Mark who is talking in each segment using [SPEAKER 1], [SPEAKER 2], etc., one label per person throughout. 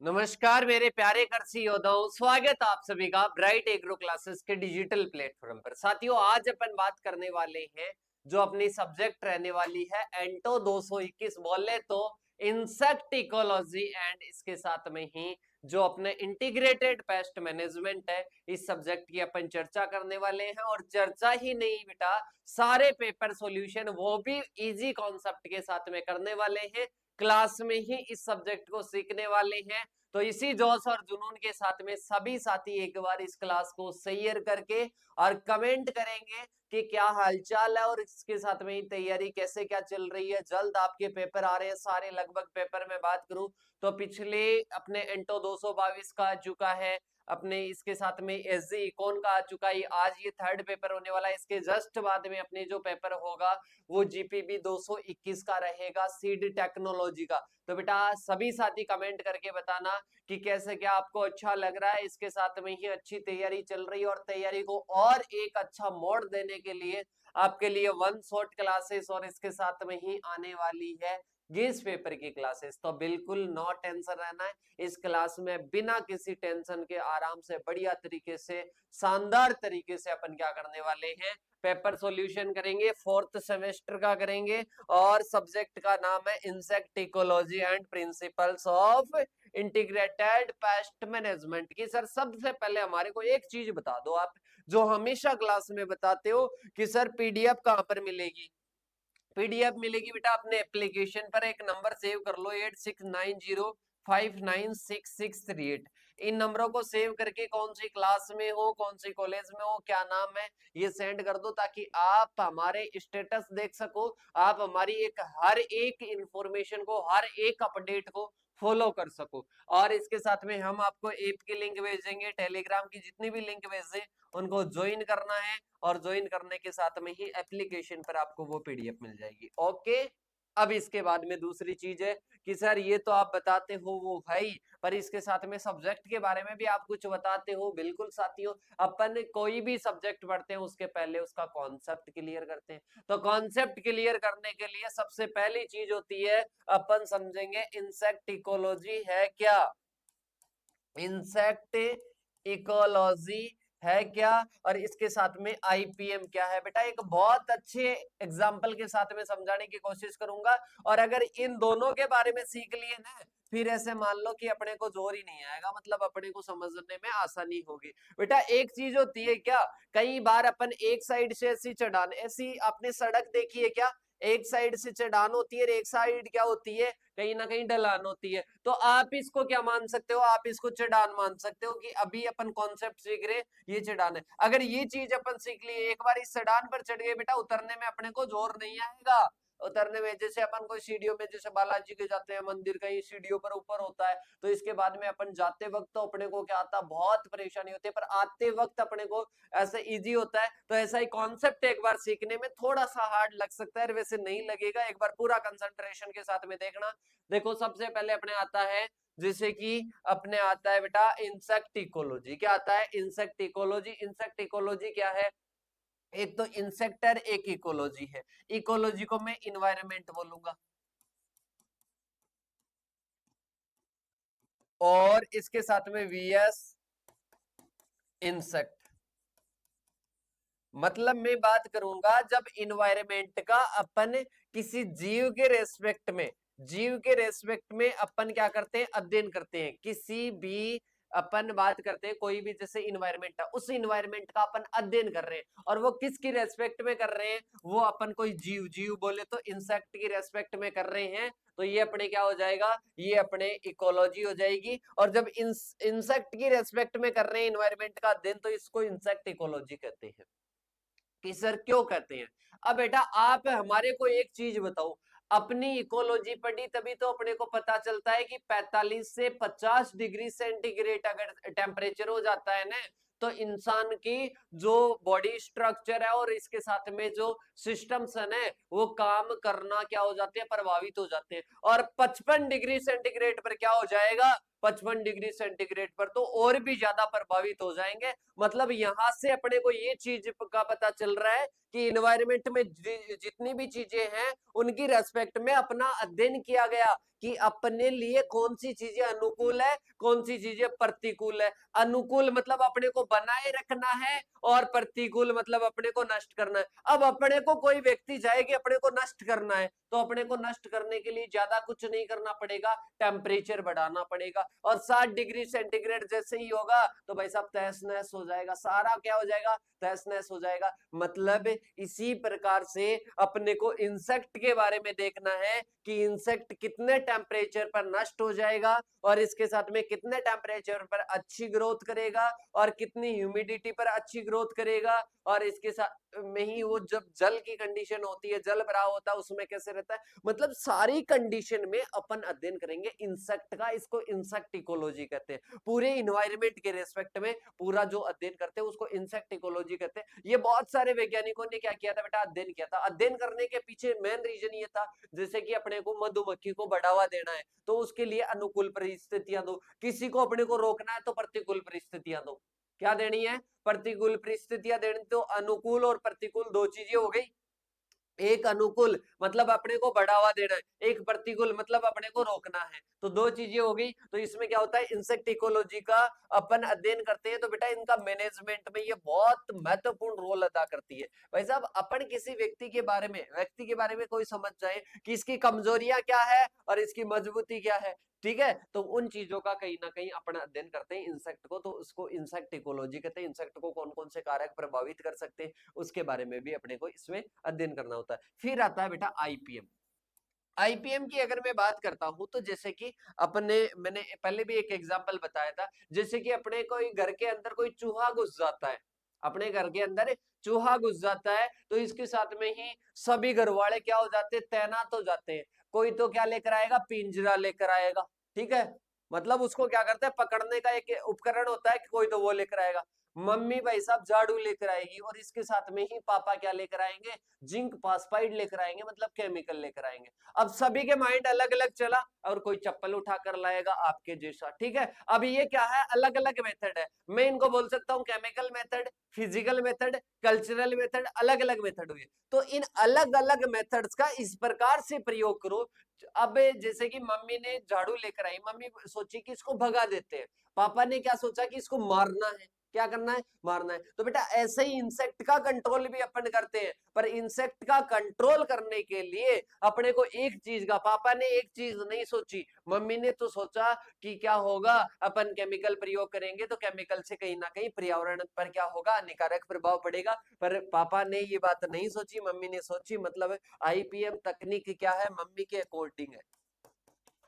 [SPEAKER 1] नमस्कार मेरे प्यारे कृषि योद्धाओं, स्वागत आप सभी का ब्राइट एग्रो क्लासेस के डिजिटल प्लेटफॉर्म पर। साथियों, आज अपन बात करने वाले हैं जो अपनी सब्जेक्ट रहने वाली है एंटो 221, बोले तो इंसेक्ट इकोलॉजी एंड इसके साथ में ही जो अपने इंटीग्रेटेड पेस्ट मैनेजमेंट है, इस सब्जेक्ट की अपन चर्चा करने वाले हैं। और चर्चा ही नहीं बेटा, सारे पेपर सॉल्यूशन वो भी इजी कॉन्सेप्ट के साथ में करने वाले हैं। क्लास में ही इस सब्जेक्ट को सीखने वाले हैं। तो इसी जोश और जुनून के साथ में सभी साथी एक बार इस क्लास को शेयर करके और कमेंट करेंगे कि क्या हालचाल है और इसके साथ में ही तैयारी कैसे क्या चल रही है। जल्द आपके पेपर आ रहे हैं सारे, लगभग पेपर में बात करूं तो पिछले अपने एंटो 222 का आ चुका है, अपने इसके साथ में एसजी इकोन का आ चुका है, आज ये थर्ड पेपर होने वाला है। इसके जस्ट बाद में अपने जो पेपर होगा वो जीपीबी 221 का रहेगा, सीड टेक्नोलॉजी का। तो बेटा सभी साथी कमेंट करके बताना कि कैसे क्या आपको अच्छा लग रहा है। इसके साथ में ही अच्छी तैयारी चल रही है और तैयारी को और एक अच्छा मोड़ देने के लिए आपके लिए वन शॉट क्लासेस और इसके साथ में ही आने वाली है गेस पेपर की क्लासेस। तो बिल्कुल नो टेंशन रहना है, इस क्लास में बिना किसी टेंशन के आराम से बढ़िया तरीके से शानदार तरीके से अपन क्या करने वाले हैं, पेपर सॉल्यूशन करेंगे। फोर्थ सेमेस्टर का करेंगे और सब्जेक्ट का नाम है insect ecology and principles of integrated pest management की। सर सबसे पहले हमारे को एक चीज बता दो आप, जो हमेशा क्लास में बताते हो कि सर पीडीएफ कहां पर मिलेगी। पीडीएफ मिलेगी बेटा अपने एप्लीकेशन पर, एक नंबर सेव कर लो 8690596638। इन नंबरों को सेव करके कौन सी क्लास में हो, कौन सी कॉलेज में हो, क्या नाम है, ये सेंड कर दो ताकि आप हमारे स्टेटस देख सको, आप हमारी एक हर एक इंफॉर्मेशन को, हर एक अपडेट को फॉलो कर सको। और इसके साथ में हम आपको ऐप की लिंक भेजेंगे, टेलीग्राम की जितनी भी लिंक भेजे उनको ज्वाइन करना है और ज्वाइन करने के साथ में ही एप्लीकेशन पर आपको वो पीडीएफ मिल जाएगी। ओके, अब इसके बाद में दूसरी चीज है कि सर ये तो आप बताते हो वो भाई, पर इसके साथ में सब्जेक्ट के बारे में भी आप कुछ बताते हो। बिल्कुल साथियों, अपन कोई भी सब्जेक्ट पढ़ते हैं उसके पहले उसका कॉन्सेप्ट क्लियर करते हैं। तो कॉन्सेप्ट क्लियर करने के लिए सबसे पहली चीज होती है, अपन समझेंगे इंसेक्ट इकोलॉजी है क्या। इंसेक्ट इकोलॉजी है क्या और इसके साथ में आईपीएम क्या है। बेटा एक बहुत अच्छे एग्जाम्पल के साथ में समझाने की कोशिश करूंगा, और अगर इन दोनों के बारे में सीख लिए ना, फिर ऐसे मान लो कि अपने को जोर ही नहीं आएगा, मतलब अपने को समझने में आसानी होगी। बेटा एक चीज होती है क्या, कई बार अपन एक साइड से ऐसी चढ़ान, ऐसी आपने सड़क देखी है क्या, एक साइड से चढ़ान होती है और एक साइड क्या होती है, कहीं ना कहीं ढलान होती है। तो आप इसको क्या मान सकते हो, आप इसको चढ़ान मान सकते हो कि अभी अपन कॉन्सेप्ट सीख रहे, ये चढ़ान है। अगर ये चीज अपन सीख लिए, एक बार इस चढ़ान पर चढ़ गए बेटा, उतरने में अपने को जोर नहीं आएगा। उतरने में जैसे अपन कोई सीढ़ियों में, जैसे बालाजी के जाते हैं मंदिर, कहीं सीढ़ियों पर ऊपर होता है, तो इसके बाद में अपन जाते वक्त तो अपने को क्या आता, बहुत परेशानी होती है, पर आते वक्त अपने को ऐसे इजी होता है। तो ऐसा ही कॉन्सेप्ट एक बार सीखने में थोड़ा सा हार्ड लग सकता है, वैसे नहीं लगेगा, एक बार पूरा कंसंट्रेशन के साथ में देखना। देखो सबसे पहले अपने आता है, जैसे कि अपने आता है बेटा इंसेक्ट इकोलॉजी। क्या आता है, इंसेक्ट इकोलॉजी। इंसेक्ट इकोलॉजी क्या है, एक तो इंसेक्टर एक इकोलॉजी है। इकोलॉजी को मैं इन्वायरमेंट बोलूंगा, और इसके साथ में वीएस इंसेक्ट। मतलब मैं बात करूंगा जब इन्वायरमेंट का अपन किसी जीव के रेस्पेक्ट में, जीव के रेस्पेक्ट में अपन क्या करते हैं, अध्ययन करते हैं। किसी भी अपन बात करते हैं, कोई भी जैसे इन्वायरमेंट है, उस इन्वायरमेंट का अपन अध्ययन कर रहे हैं, और वो किसकी रेस्पेक्ट में कर रहे हैं, वो अपन कोई जीव, जीव बोले तो इंसेक्ट की रेस्पेक्ट में कर रहे हैं। तो ये अपने क्या हो जाएगा, ये अपने इकोलॉजी हो जाएगी। और जब इंसेक्ट की रेस्पेक्ट में कर रहे हैं इन्वायरमेंट का अध्ययन, तो इसको इंसेक्ट इकोलॉजी कहते हैं। कि सर क्यों कहते हैं। अब बेटा आप हमारे को एक चीज बताओ, अपनी इकोलॉजी पढ़ी तभी तो अपने को पता चलता है कि 45 से 50 डिग्री सेंटीग्रेड अगर टेम्परेचर हो जाता है ना, तो इंसान की जो बॉडी स्ट्रक्चर है और इसके साथ में जो सिस्टम्स है ना, वो काम करना क्या हो जाते हैं, प्रभावित हो जाते हैं। और 55 डिग्री सेंटीग्रेड पर क्या हो जाएगा, 55 डिग्री सेंटीग्रेड पर तो और भी ज्यादा प्रभावित हो जाएंगे। मतलब यहां से अपने को ये चीज का पता चल रहा है कि इन्वायरमेंट में जितनी भी चीजें हैं उनकी रेस्पेक्ट में अपना अध्ययन किया गया कि अपने लिए कौन सी चीजें अनुकूल है, कौन सी चीजें प्रतिकूल है। अनुकूल मतलब अपने को बनाए रखना है और प्रतिकूल मतलब अपने को नष्ट करना है। अब अपने को कोई व्यक्ति चाहेगी अपने को नष्ट करना है, तो अपने को नष्ट करने के लिए ज्यादा कुछ नहीं करना पड़ेगा, टेम्परेचर बढ़ाना पड़ेगा। और 60 डिग्री सेंटीग्रेड जैसे ही होगा तो भाई साहब तहस नहस हो जाएगा, सारा क्या हो जाएगा, तहस नहस हो जाएगा। मतलब इसी प्रकार से अपने को इंसेक्ट के बारे में देखना है कि इंसेक्ट कितने टेम्परेचर पर नष्ट हो जाएगा और इसके साथ में कितने टेम्परेचर पर अच्छी ग्रोथ करेगा और कितनी ह्यूमिडिटी पर अच्छी ग्रोथ करेगा, और इसके साथ में ही वो जब जल की कंडीशन होती है, जल भराव होता है, उसमें कैसे रहता है। मतलब सारी कंडीशन में अपन अध्ययन करेंगे इंसेक्ट का। इसको इंसेक्ट इकोलॉजी कहते हैं। पूरे इन्वायरमेंट के रेस्पेक्ट में पूरा जो अध्ययन करते हैं उसको इंसेक्ट इकोलॉजी कहते हैं। ये बहुत सारे वैज्ञानिकों ने क्या किया था बेटा, अध्ययन किया था। अध्ययन करने के पीछे मेन रीजन ये था, जैसे कि अपने को मधुमक्खी को बढ़ावा देना है तो उसके लिए अनुकूल परिस्थितियां दो, किसी को अपने को रोकना है तो प्रतिकूल परिस्थितियां दो। क्या देनी है, प्रतिकूल परिस्थितियां देनी। तो अनुकूल और प्रतिकूल दो चीजें हो गई। एक अनुकूल मतलब अपने को बढ़ावा देना है, एक प्रतिकूल मतलब अपने को रोकना है। तो दो चीजें हो गई। तो इसमें क्या होता है, इंसेक्ट इकोलॉजी का अपन अध्ययन करते हैं तो बेटा इनका मैनेजमेंट में ये बहुत महत्वपूर्ण रोल अदा करती है। भाई साहब अपन किसी व्यक्ति के बारे में कोई समझ जाए कि इसकी कमजोरियां क्या है और इसकी मजबूती क्या है, ठीक है, तो उन चीजों का कहीं ना कहीं अपन अध्ययन करते हैं इंसेक्ट को, तो उसको इंसेक्ट इकोलॉजी कहते हैं। इंसेक्ट को कौन कौन से कारक प्रभावित कर सकते हैं उसके बारे में भी अपने को इसमें अध्ययन करना होता है। फिर आता है बेटा आईपीएम। आईपीएम की अगर मैं बात करता हूं तो जैसे कि मैंने पहले भी एक एग्जांपल बताया था, जैसे कि अपने कोई घर के अंदर कोई चूहा घुस जाता है, अपने घर के अंदर चूहा घुस जाता है तो इसके साथ में ही सभी घर वाले क्या हो जाते हैं, तैनात हो जाते हैं। कोई तो क्या लेकर आएगा, पिंजरा लेकर आएगा, ठीक है, मतलब उसको क्या करते हैं, पकड़ने का एक उपकरण होता है कि कोई तो वो लेकर आएगा। मम्मी भाई साहब झाड़ू लेकर आएगी और इसके साथ में ही पापा क्या लेकर आएंगे, जिंक फास्फाइड लेकर आएंगे, मतलब केमिकल लेकर आएंगे। अब सभी के माइंड अलग अलग चला और कोई चप्पल उठाकर लाएगा आपके जैसा, ठीक है। अब ये क्या है, अलग अलग मेथड है। मैं इनको बोल सकता हूँ chemical method, physical method, cultural method, अलग अलग मेथड हुए। तो इन अलग अलग मेथड्स का इस प्रकार से प्रयोग करो। अब जैसे कि मम्मी ने झाड़ू लेकर आई, मम्मी सोची कि इसको भगा देते हैं, पापा ने क्या सोचा कि इसको मारना है, क्या करना है, मारना है। तो बेटा ऐसे ही इंसेक्ट का कंट्रोल भी अपन करते हैं, पर इंसेक्ट का कंट्रोल करने के लिए अपने को एक चीज का, पापा ने एक चीज नहीं सोची, मम्मी ने तो सोचा कि क्या होगा, अपन केमिकल प्रयोग करेंगे तो केमिकल से कहीं ना कहीं पर्यावरण पर क्या होगा, हानिकारक प्रभाव पड़ेगा। पर पापा ने ये बात नहीं सोची, मम्मी ने सोची। मतलब आईपीएम तकनीक क्या है, मम्मी के अकॉर्डिंग है।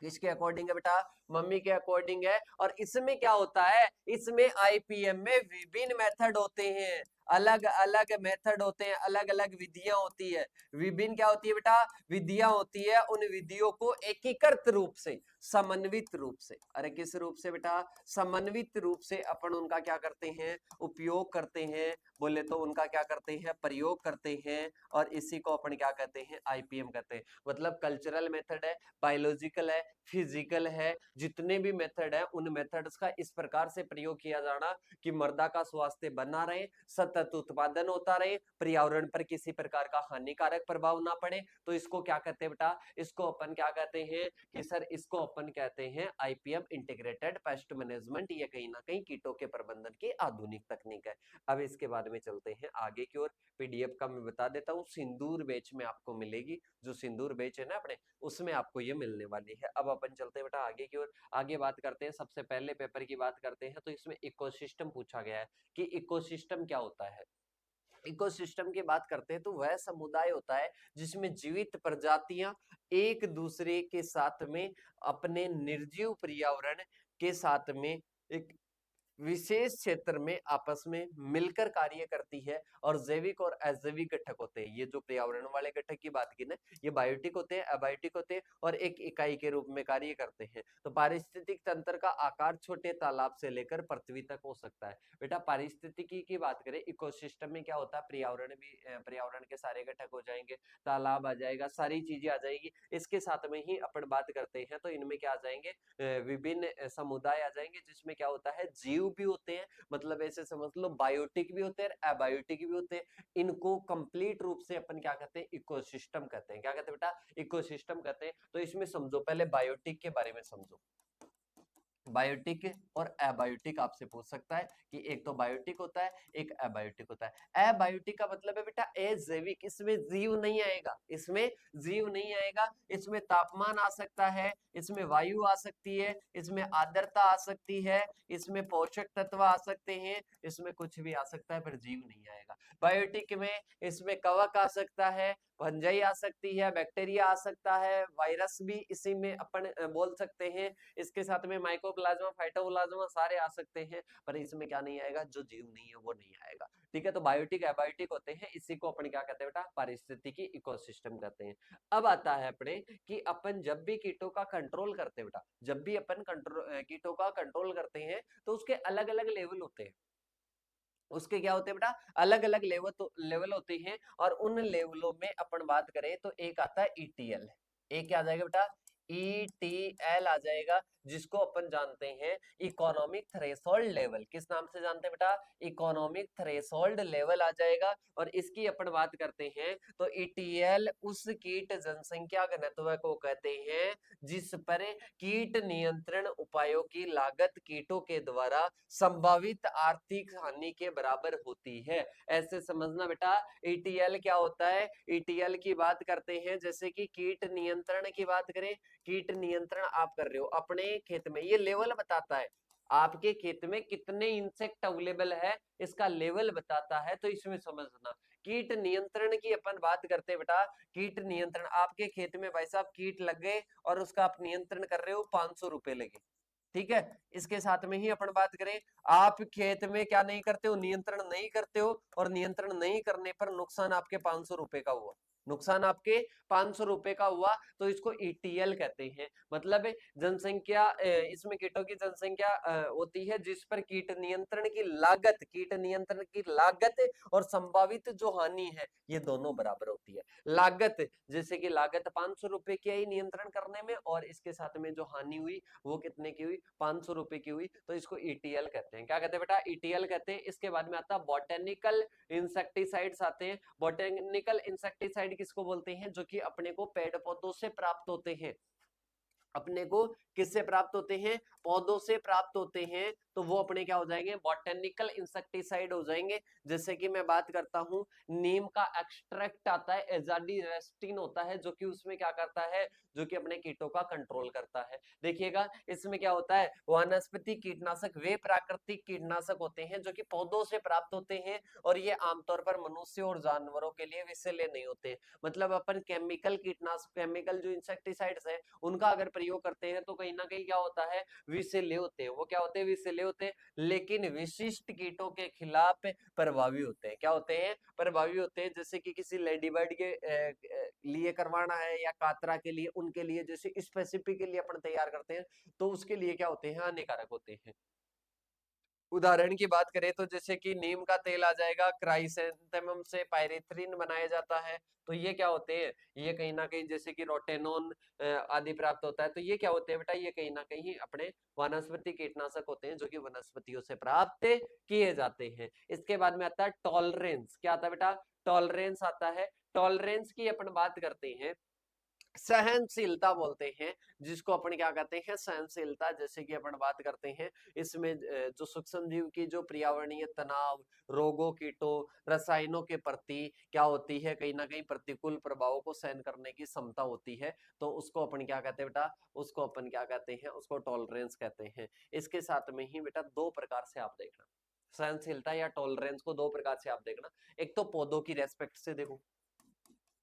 [SPEAKER 1] किसके अकॉर्डिंग है बेटा, मम्मी के अकॉर्डिंग है। और इसमें क्या होता है, इसमें आईपीएम में विभिन्न मेथड होते हैं, अलग अलग मेथड होते हैं, अलग अलग विधियां होती है। विभिन्न क्या होती है बेटा, विधियां होती है। उन विधियों को एकीकृत रूप से, समन्वित रूप से, अरे किस रूप से बेटा, समन्वित रूप से अपन उनका क्या करते हैं, उपयोग करते हैं, बोले तो उनका क्या करते हैं, प्रयोग करते हैं। और इसी को अपन क्या कहते हैं, आईपीएम कहते हैं। मतलब कल्चरल मेथड है, बायोलॉजिकल है, फिजिकल है, जितने भी मेथड है उन मेथड्स का इस प्रकार से प्रयोग किया जाना कि मृदा का स्वास्थ्य बना रहे, सतत उत्पादन होता रहे, पर्यावरण पर किसी प्रकार का हानिकारक प्रभाव ना पड़े। तो इसको क्या कहते हैं बेटा, इसको अपन क्या कहते हैं कि सर इसको अपन कहते हैं आईपीएम, इंटीग्रेटेड पेस्ट मैनेजमेंट। ये कहीं ना कहीं कीटों के प्रबंधन की आधुनिक तकनीक है। अब इसके बाद में चलते हैं आगे की ओर। पीडीएफ का मैं बता देता हूँ, सिंदूर बैच में आपको मिलेगी, जो सिंदूर बैच है ना अपने, उसमें आपको ये मिलने वाली है। अब अपन चलते हैं बेटा आगे की ओर। आगे बात करते हैं, सबसे पहले पेपर की बात करते हैं तो इसमें इकोसिस्टम पूछा गया है कि इकोसिस्टम क्या होता है। इकोसिस्टम की बात करते हैं तो वह समुदाय होता है जिसमें जीवित प्रजातियां एक दूसरे के साथ में, अपने निर्जीव पर्यावरण के साथ में एक विशेष क्षेत्र में आपस में मिलकर कार्य करती है। और जैविक और अजैविक घटक होते हैं। ये जो पर्यावरण वाले घटक की बात की ना, ये बायोटिक होते हैं, अबायोटिक होते हैं और एक इकाई के रूप में कार्य करते हैं। तो पारिस्थितिक तंत्र का आकार छोटे तालाब से लेकर पृथ्वी तक हो सकता है। बेटा पारिस्थितिकी की बात करें, इकोसिस्टम में क्या होता है, पर्यावरण भी, पर्यावरण के सारे घटक हो जाएंगे, तालाब आ जाएगा, सारी चीजें आ जाएगी। इसके साथ में ही अपन बात करते हैं तो इनमें क्या आ जाएंगे, विभिन्न समुदाय आ जाएंगे, जिसमें क्या होता है, जीव जीव भी होते हैं, मतलब ऐसे समझ लो बायोटिक भी होते हैं, एबायोटिक भी होते हैं। इनको कंप्लीट रूप से अपन क्या कहते हैं, इकोसिस्टम कहते हैं। क्या कहते हैं बेटा, इकोसिस्टम कहते हैं। तो इसमें समझो, पहले बायोटिक के बारे में समझो। बायोटिक और एबायोटिक आपसे पूछ सकता है कि एक तो बायोटिक होता है, एक एबायोटिक होता है। एबायोटिक का मतलब है बेटा अजैविक, इसमें जीव नहीं आएगा, इसमें जीव नहीं आएगा। इसमें तापमान आ सकता है, इसमें वायु आ सकती है, इसमें आर्द्रता आ सकती है, इसमें पोषक तत्व आ सकते हैं, इसमें कुछ भी आ सकता है, पर जीव नहीं आएगा। बायोटिक में इसमें कवक आ सकता है, फंजाई आ सकती है, बैक्टीरिया आ सकता है, वायरस भी इसी में अपन बोल सकते हैं। इसके साथ में माइकोप्लाज्मा, फाइटोप्लाज्मा सारे आ सकते हैं, पर इसमें क्या नहीं आएगा, जो जीव नहीं है वो नहीं आएगा। ठीक है, तो बायोटिक एबायोटिक होते हैं, इसी को अपन क्या कहते हैं बेटा, पारिस्थितिकी इकोसिस्टम कहते हैं। अब आता है अपने कि अपन जब भी कीटों का कंट्रोल करते हैं बेटा, जब भी अपन कीटों का कंट्रोल करते हैं तो उसके अलग अलग लेवल होते हैं। उसके क्या होते हैं बेटा, अलग अलग लेवल होते हैं। और उन लेवलों में अपन बात करें तो एक आता है ईटीएल। एक क्या आ जाएगा बेटा, ईटीएल आ जाएगा, जिसको अपन जानते हैं इकोनॉमिक थ्रेशोल्ड लेवल। किस नाम से जानते हैं बेटा, इकोनॉमिक थ्रेशोल्ड लेवल आ जाएगा। और इसकी अपन बात करते हैं तो ईटीएल उस कीट जनसंख्या घनत्व को कहते हैं जिस पर कीट नियंत्रण उपायों की लागत कीटों के द्वारा संभावित आर्थिक हानि के बराबर होती है। ऐसे समझना बेटा, ईटीएल क्या होता है। ईटीएल की बात करते हैं, जैसे कि कीट नियंत्रण की बात करें, कीट नियंत्रण आप कर रहे हो अपने खेत में, ये लेवल बताता है आपके खेत में कितने इंसेक्ट अवेलेबल है, इसका लेवल बताता है। तो इसमें समझना, कीट नियंत्रण की अपन बात करते हैं बेटा। कीट नियंत्रण, आपके खेत में भाई साहब कीट लग गए और उसका आप नियंत्रण कर रहे हो, 500 रुपए लगे। ठीक है, इसके साथ में ही अपन बात करें, आप खेत में क्या नहीं करते हो, नियंत्रण नहीं करते हो, और नियंत्रण नहीं करने पर नुकसान आपके 500 रुपए का हुआ, नुकसान आपके 500 रुपए का हुआ, तो इसको ईटीएल कहते हैं। मतलब जनसंख्या, इसमें कीटों की जनसंख्या होती है जिस पर कीट नियंत्रण की लागत, कीट नियंत्रण की लागत और संभावित जो हानि है, ये दोनों बराबर होती है। लागत, जैसे कि लागत 500 रुपए की आई नियंत्रण करने में, और इसके साथ में जो हानि हुई वो कितने की हुई, 500 रुपए की हुई, तो इसको ईटीएल कहते हैं। क्या कहते हैं बेटा, ईटीएल कहते हैं। इसके बाद में आता है बॉटेनिकल इंसेक्टिसाइड्स आते हैं। बॉटेनिकल इंसेक्टिसाइड किसको बोलते हैं, जो कि अपने को पेड़ पौधों से प्राप्त होते हैं। अपने को किससे प्राप्त होते हैं, पौधों से प्राप्त होते हैं, तो वो अपने क्या हो जाएंगे, बॉटेनिकल इंसेक्टिसाइड हो जाएंगे। जैसे कि मैं बात करता हूं, नीम का एक्सट्रैक्ट आता है, एजाडीरेस्टिन होता है, जो कि उसमें क्या करता है, जो कि अपने कीटों का कंट्रोल करता है। देखिएगा इसमें क्या होता है, वनस्पति कीटनाशक वे प्राकृतिक कीटनाशक होते हैं जो कि पौधों से प्राप्त होते हैं, और ये आमतौर पर मनुष्य और जानवरों के लिए विषैले नहीं होते। मतलब अपन केमिकल कीटनाशक, केमिकल जो इंसेक्टिसाइड्स है उनका अगर प्रयोग करते हैं तो कहीं ना कहीं क्या होता है, विषैले होते हैं। वो क्या होते हैं, विषैले होते हैं, लेकिन विशिष्ट कीटों के खिलाफ प्रभावी होते हैं। क्या होते हैं, प्रभावी होते हैं। जैसे कि किसी लेडी बर्ड के लिए करवाना है, या कातरा के लिए, उनके लिए जैसे स्पेसिफिकली अपन तैयार करते हैं, तो उसके लिए क्या होते हैं, हानिकारक होते हैं। उदाहरण की बात करें तो जैसे कि नीम का तेल आ जाएगा, क्राइसेंथेमम से पायरेथ्रिन बनाया जाता है, तो ये क्या होते हैं, ये कहीं ना कहीं जैसे कि रोटेनोन आदि प्राप्त होता है, तो ये क्या होते हैं बेटा, ये कहीं ना कहीं अपने वनस्पति कीटनाशक होते हैं जो कि वनस्पतियों से प्राप्त किए जाते हैं। इसके बाद में आता है टॉलरेंस। क्या आता है बेटा, टॉलरेंस आता है। टॉलरेंस की अपन बात करते हैं, सहनशीलता बोलते हैं जिसको अपन क्या कहते हैं, सहनशीलता। जैसे कि अपन बात करते हैं, इसमें जो सूक्ष्म जीव की जो पर्यावरणीय तनाव, रोगों, कीटों, रसायनों के प्रति क्या होती है, कहीं ना कहीं प्रतिकूल प्रभावों को सहन करने की क्षमता होती है, तो उसको अपन क्या कहते हैं बेटा, उसको अपन क्या कहते हैं, उसको टॉलरेंस कहते हैं। इसके साथ में ही बेटा दो प्रकार से आप देखना, सहनशीलता या टॉलरेंस को दो प्रकार से आप देखना। एक तो पौधों की रेस्पेक्ट से देखो,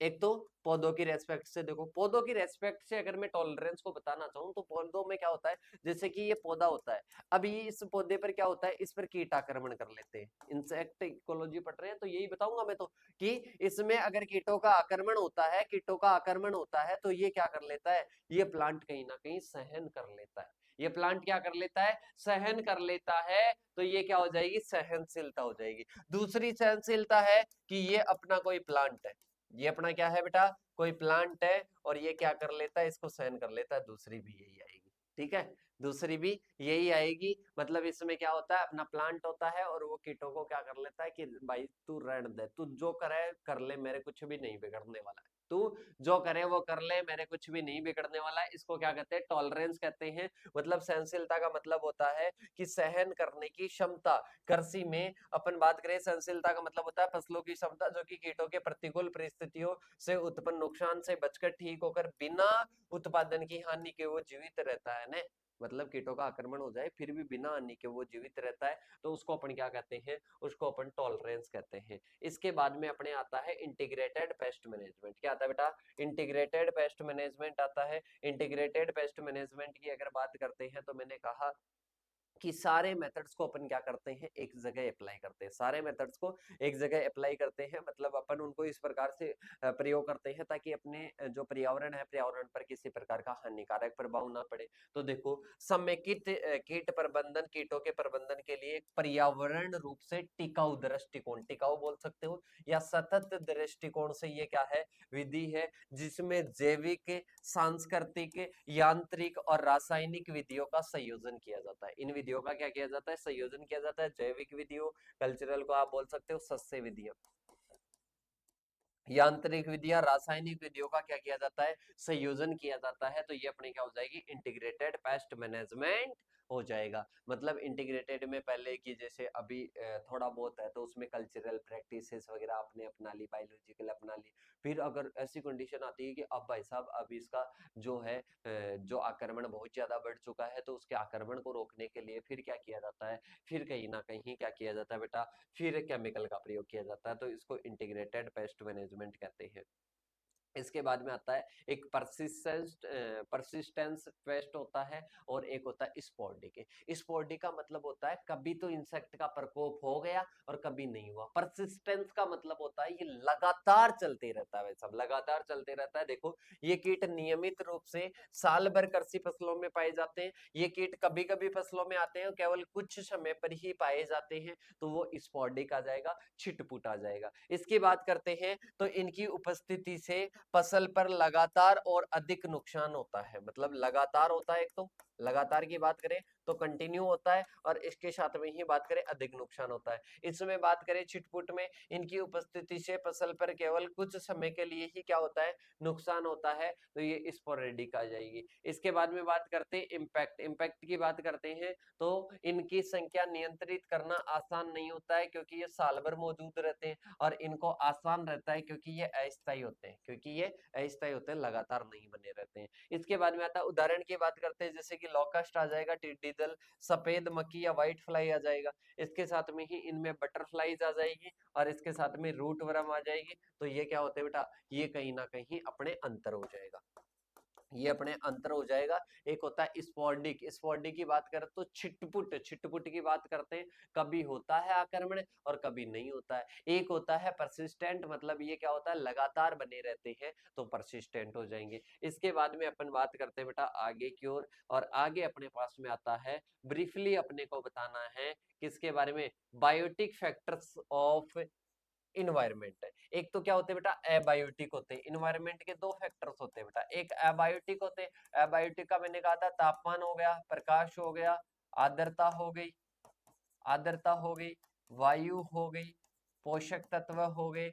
[SPEAKER 1] एक तो पौधों की रेस्पेक्ट से देखो। पौधों की रेस्पेक्ट से अगर मैं टॉलरेंस को बताना चाहूं तो पौधों में क्या होता है, जैसे कि ये पौधा होता है, अभी इस पौधे पर क्या होता है, इस पर कीट आक्रमण कर लेते हैं। इंसेक्ट इकोलॉजी पढ़ रहे हैं तो यही बताऊंगा मैं तो, कि इसमें अगर कीटों का आक्रमण होता है, कीटों का आक्रमण होता है, तो ये क्या कर लेता है, ये प्लांट कहीं ना कहीं सहन कर लेता है। ये प्लांट क्या कर लेता है, सहन कर लेता है, तो ये क्या हो जाएगी, सहनशीलता हो जाएगी। दूसरी सहनशीलता है कि ये अपना कोई प्लांट है, ये अपना क्या है बेटा, कोई प्लांट है, और ये क्या कर लेता है, इसको सहन कर लेता है, दूसरी भी यही आएगी। ठीक है, दूसरी भी यही आएगी। मतलब इसमें क्या होता है, अपना प्लांट होता है और वो कीटों को क्या कर लेता है कि भाई तू रहने दे, तू जो करे कर ले, मेरे कुछ भी नहीं बिगड़ने वाला है, तू जो करे वो कर ले, मेरे कुछ भी नहीं बिगड़ने वाला है। इसको क्या कहते हैं, टॉलरेंस कहते हैं। मतलब सहनशीलता का मतलब होता है कि सहन करने की क्षमता। कृषि में अपन बात करें, सहनशीलता का मतलब होता है फसलों की क्षमता जो कि कीटों के प्रतिकूल परिस्थितियों से उत्पन्न नुकसान से बचकर ठीक होकर बिना उत्पादन की हानि के वो जीवित रहता है ना। मतलब कीटों का आक्रमण हो जाए फिर भी बिना हानि के वो जीवित रहता है, तो उसको अपन क्या कहते हैं, उसको अपन टॉलरेंस कहते हैं। इसके बाद में अपने आता है इंटीग्रेटेड पेस्ट मैनेजमेंट। क्या आता है बेटा, इंटीग्रेटेड पेस्ट मैनेजमेंट आता है। इंटीग्रेटेड पेस्ट मैनेजमेंट की अगर बात करते हैं तो मैंने कहा कि सारे मेथड्स को अपन क्या करते हैं, एक जगह अप्लाई करते हैं। सारे मेथड्स को एक जगह अप्लाई करते हैं, मतलब अपन उनको इस प्रकार से प्रयोग करते हैं ताकि अपने जो पर्यावरण है, पर्यावरण पर किसी प्रकार का हानिकारक प्रभाव ना पड़े। तो देखो, समेकित कीट प्रबंधन, कीटों के प्रबंधन के लिए एक पर्यावरण रूप से टिकाऊ दृष्टिकोण, टिकाऊ बोल सकते हो या सतत दृष्टिकोण से ये क्या है, विधि है, जिसमें जैविक, सांस्कृतिक, यांत्रिक और रासायनिक विधियों का संयोजन किया जाता है। इन विधियों का क्या किया जाता है, संयोजन किया जाता है। जैविक विधियों, कल्चरल को आप बोल सकते हो सस्य विधियों, यांत्रिक विधियां, रासायनिक विधियों का क्या किया जाता है, संयोजन किया जाता है। तो ये अपने क्या हो जाएगी, इंटीग्रेटेड पेस्ट मैनेजमेंट हो जाएगा। मतलब इंटीग्रेटेड में पहले की जैसे अभी थोड़ा बहुत है तो उसमें कल्चरल प्रैक्टिसेस वगैरह आपने अपना ली, बायोलॉजिकल अपना ली। फिर अगर ऐसी कंडीशन आती है कि अब भाई साहब अब इसका जो है जो आक्रमण बहुत ज्यादा बढ़ चुका है, तो उसके आक्रमण को रोकने के लिए फिर क्या किया जाता है, फिर कहीं ना कहीं क्या किया जाता है बेटा, फिर केमिकल का प्रयोग किया जाता है। तो इसको इंटीग्रेटेड पेस्ट मैनेजमेंट कहते हैं। इसके बाद में आता है एक परसिस्टेंस पेस्ट होता है और एक होता है स्पोर्डिक। स्पोर्डिक का मतलब होता है कभी तो इंसेक्ट का प्रकोप हो गया और कभी नहीं हुआ। परसिस्टेंस का मतलब होता है ये लगातार चलते रहता है, सब लगातार चलते रहता है। देखो, ये कीट नियमित रूप से साल भर कृषि फसलों में पाए जाते हैं। ये कीट कभी कभी फसलों में आते हैं, केवल कुछ समय पर ही पाए जाते हैं, तो वो स्पोर्डिक आ जाएगा, छिटपुट आ जाएगा। इसकी बात करते हैं तो इनकी उपस्थिति से फसल पर लगातार और अधिक नुकसान होता है। मतलब लगातार होता है, एक तो लगातार की बात करें तो कंटिन्यू होता है, और इसके साथ में ही बात करें अधिक नुकसान होता है। इसमें बात करें छिटपुट में, इनकी उपस्थिति से फसल पर केवल कुछ समय के लिए ही क्या होता है, नुकसान होता है, तो ये स्पोरेडिक आ जाएगी। इसके बाद में बात करते हैं इम्पैक्ट। इम्पैक्ट की बात करते हैं तो इनकी संख्या नियंत्रित करना आसान नहीं होता है, क्योंकि ये साल भर मौजूद रहते हैं, और इनको आसान रहता है क्योंकि ये अस्थायी होते हैं, क्योंकि ये अस्थायी होते हैं, लगातार नहीं बने रहते हैं। इसके बाद में आता है उदाहरण की बात करते हैं, जैसे कि लॉकस्ट आ जाएगा, टिड्डी दल, सफेद मक्खी या व्हाइट फ्लाई आ जाएगा। इसके साथ में ही इनमें बटरफ्लाईज आ जाएगी, और इसके साथ में रूट वर्म आ जाएगी। तो ये क्या होते हैं बेटा, ये कहीं ना कहीं अपने अंतर हो जाएगा, ये अपने अंतर हो जाएगा। एक होता है स्पोर्डिक। स्पोर्डिक की बात करें तो छिटपुट, छिटपुट की बात करते हैं, कभी होता है आक्रमण और कभी नहीं होता है। एक होता है परसिस्टेंट, मतलब ये क्या होता है, लगातार बने रहते हैं, तो परसिस्टेंट हो जाएंगे। इसके बाद में अपन बात करते हैं बेटा आगे की ओर, और आगे अपने पास में आता है, ब्रीफली अपने को बताना है किसके बारे में, बायोटिक फैक्टर्स ऑफ इन्वायरमेंट है। एक तो क्या होते हैं बेटा, एबायोटिक होते हैं। इन्वायरमेंट के दो फैक्टर्स होते हैं बेटा, एक एबायोटिक होते हैं। एबायोटिक का मैंने कहा था तापमान हो गया, प्रकाश हो गया, आर्द्रता हो गई, आर्द्रता हो गई, वायु हो गई, पोषक तत्व हो गए।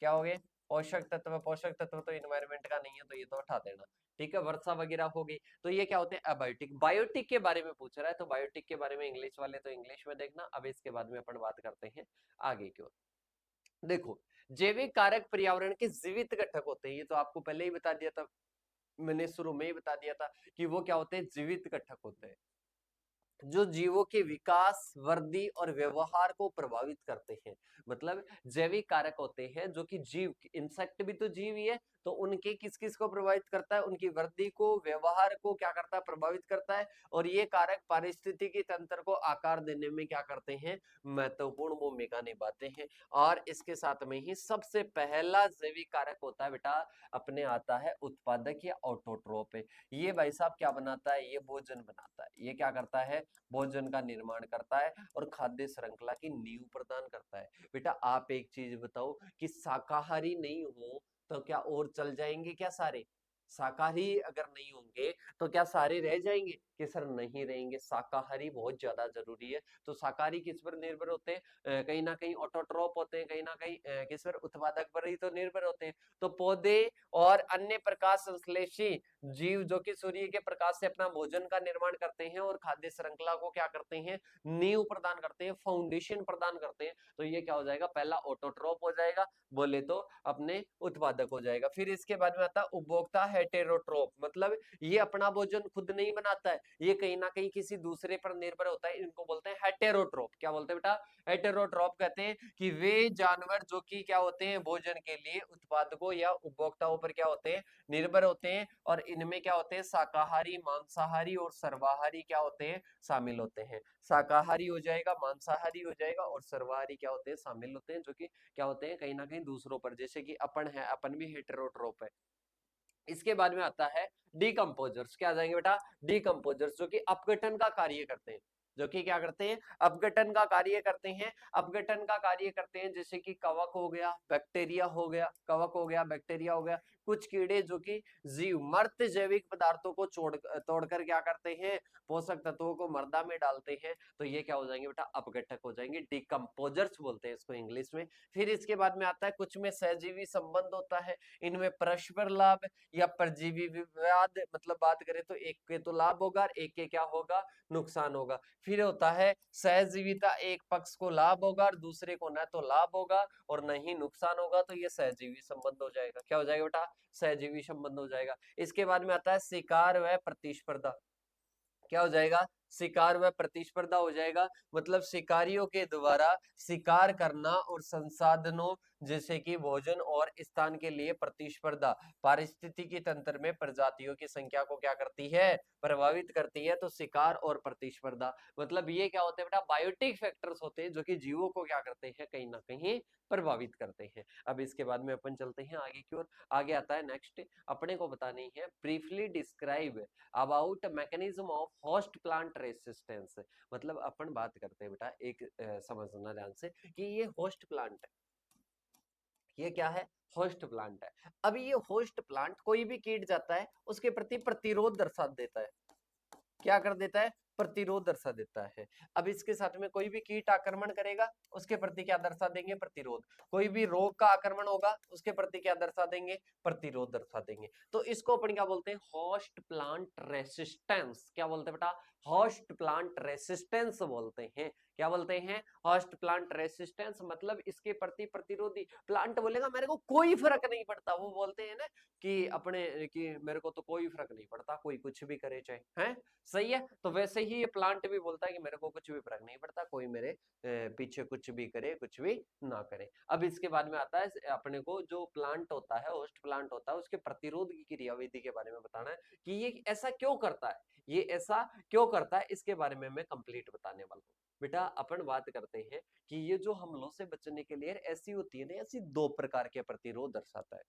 [SPEAKER 1] क्या हो गए, पोषक तत्व। पोषक तत्व तो इन्वायरमेंट का नहीं है, तो ये तो हटा देना। ठीक है, वर्षा वगैरह हो गई। तो ये क्या होते हैं, एबायोटिक। बायोटिक के बारे में पूछ रहा है, तो बायोटिक के बारे में इंग्लिश वाले तो इंग्लिश में देखना। अब इसके बाद में अपन बात करते हैं आगे की ओर। देखो, जैविक कारक पर्यावरण के जीवित घटक होते हैं, ये तो आपको पहले ही बता दिया था, मैंने शुरू में ही बता दिया था कि वो क्या होते हैं, जीवित घटक होते हैं, जो जीवों के विकास, वृद्धि और व्यवहार को प्रभावित करते हैं। मतलब जैविक कारक होते हैं जो कि जीव, इंसेक्ट भी तो जीव ही है, तो उनके किस किस को प्रभावित करता है, उनकी वृद्धि को, व्यवहार को क्या करता है, प्रभावित करता है। और ये कारक पारिस्थितिकी तंत्र को आकार देने में क्या करते हैं, महत्वपूर्ण भूमिका निभाते हैं। और इसके साथ में ही सबसे पहला जैविक कारक होता है बेटा, अपने आता है उत्पादक या ऑटोट्रोप। ये भाई साहब क्या बनाता है, ये भोजन बनाता है। ये क्या करता है, भोजन का निर्माण करता है और खाद्य श्रृंखला की नींव प्रदान करता है। बेटा आप एक चीज बताओ कि शाकाहारी नहीं हो तो क्या और चल जाएंगे क्या सारे, शाकाहारी अगर नहीं होंगे तो क्या सारे रह जाएंगे? कि सर नहीं रहेंगे, शाकाहारी बहुत ज्यादा जरूरी है। तो शाकाहारी किस पर निर्भर होते हैं? कहीं ना कहीं ऑटोट्रॉप होते हैं, कहीं ना कहीं किस पर, उत्पादक पर ही तो निर्भर होते हैं। तो पौधे और अन्य प्रकाश संश्लेषी जीव जो कि सूर्य के प्रकाश से अपना भोजन का निर्माण करते हैं और खाद्य श्रृंखला को क्या करते हैं, नींव प्रदान करते हैं, फाउंडेशन प्रदान करते हैं। तो ये क्या हो जाएगा, पहला ऑटोट्रॉप हो जाएगा, बोले तो अपने उत्पादक हो जाएगा। फिर इसके बाद में आता है उपभोक्ता हेटेरोट्रोप, मतलब ये अपना भोजन खुद नहीं बनाता है, ये कहीं ना कहीं किसी दूसरे पर निर्भर होता है। इनको बोलते हैं हेटेरोट्रोप। क्या बोलते हैं बेटा? हेटेरोट्रोप कहते हैं कि वे जानवर जो कि क्या होते हैं, भोजन के लिए उत्पादकों या उपभोक्ताओं पर क्या होते हैं, निर्भर होते हैं। और इनमें क्या होते हैं, शाकाहारी, मांसाहारी और सर्वाहारी क्या होते हैं, शामिल होते हैं। शाकाहारी हो जाएगा, मांसाहारी हो जाएगा और सर्वाहारी क्या होते हैं, शामिल होते हैं, जो कि क्या होते हैं, कहीं ना कहीं दूसरों पर, जैसे कि अपन है, अपन भी हेटेरोट्रोप है। इसके बाद में आता है डीकंपोजर्स। क्या आ जाएंगे बेटा? डीकंपोजर्स, जो कि अपघटन का कार्य करते हैं, जो कि क्या करते हैं, अपघटन का कार्य करते हैं। अपघटन का कार्य करते हैं जैसे कि कवक हो गया, बैक्टीरिया हो गया, कवक हो गया, बैक्टीरिया हो गया, कुछ कीड़े जो कि जीव मर्त जैविक पदार्थों को तोड़कर क्या करते हैं, पोषक तत्वों को मर्दा में डालते हैं। तो ये क्या हो जाएंगे बेटा, अपघटक हो जाएंगे, डीकंपोजर्स बोलते हैं इसको इंग्लिश में। फिर इसके बाद में आता है कुछ में सहजीवी संबंध होता है, इनमें परस्पर लाभ या परजीवी विवाद, मतलब बात करें तो एक के तो लाभ होगा और एक के क्या होगा, नुकसान होगा। फिर होता है सहजीविता, एक पक्ष को लाभ होगा और दूसरे को न तो लाभ होगा और न ही नुकसान होगा, तो ये सहजीवी संबंध हो जाएगा। क्या हो जाएगा बेटा? सहजीवी संबंध हो जाएगा। इसके बाद में आता है शिकार व प्रतिस्पर्धा। क्या हो जाएगा? शिकार व प्रतिस्पर्धा हो जाएगा, मतलब शिकारियों के द्वारा शिकार करना और संसाधनों जैसे कि भोजन और स्थान के लिए प्रतिस्पर्धा पारिस्थितिकी तंत्र में प्रजातियों की संख्या को क्या करती है, प्रभावित करती है। तो शिकार और प्रतिस्पर्धा, मतलब ये क्या होते हैं बेटा, बायोटिक फैक्टर्स होते हैं जो कि जीवों को क्या करते हैं, कहीं ना कहीं प्रभावित करते हैं। अब इसके बाद में अपन चलते हैं आगे की ओर। आगे आता है नेक्स्ट, अपने को बतानी है briefly describe about mechanism of host plant resistance. मतलब अपन बात करते हैं बेटा, एक समझना ध्यान से कि ये होस्ट प्लांट है, ये क्या है, होस्ट प्लांट है। अभी ये होस्ट प्लांट कोई भी कीट जाता है उसके प्रति प्रतिरोध दर्शा देता है। क्या कर देता है? प्रतिरोध दर्शा देता है। अब इसके साथ में कोई भी कीट आक्रमण करेगा उसके प्रति क्या दर्शा देंगे, प्रतिरोध। कोई भी रोग का आक्रमण होगा उसके प्रति क्या दर्शा देंगे, प्रतिरोध दर्शा देंगे। तो इसको अपन क्या बोलते हैं, होस्ट प्लांट रेसिस्टेंस। क्या बोलते हैं बेटा? होस्ट प्लांट रेसिस्टेंस बोलते हैं। क्या बोलते हैं? होस्ट प्लांट रेसिस्टेंस, मतलब इसके प्रति प्रतिरोधी। प्लांट बोलेगा मेरे को कोई फर्क नहीं पड़ता, वो बोलते हैं ना कि अपने कि मेरे को तो कोई फर्क नहीं पड़ता, कोई कुछ भी करे चाहे, है सही है। तो वैसे ही ये प्लांट भी बोलता है कि मेरे को कुछ भी फर्क नहीं पड़ता, कोई मेरे पीछे कुछ भी करे, कुछ भी ना करे। अब इसके बाद में आता है अपने को जो प्लांट होता है, होस्ट प्लांट होता है, उसके प्रतिरोध की क्रियाविधि के बारे में बताना है कि ये ऐसा क्यों करता है, ये ऐसा क्यों करता है, इसके बारे में मैं कंप्लीट बताने वाला हूँ। बेटा अपन बात करते हैं कि ये जो हमलों से बचने के लिए ऐसी होती है ना, ऐसी दो प्रकार के प्रतिरोध दर्शाता है।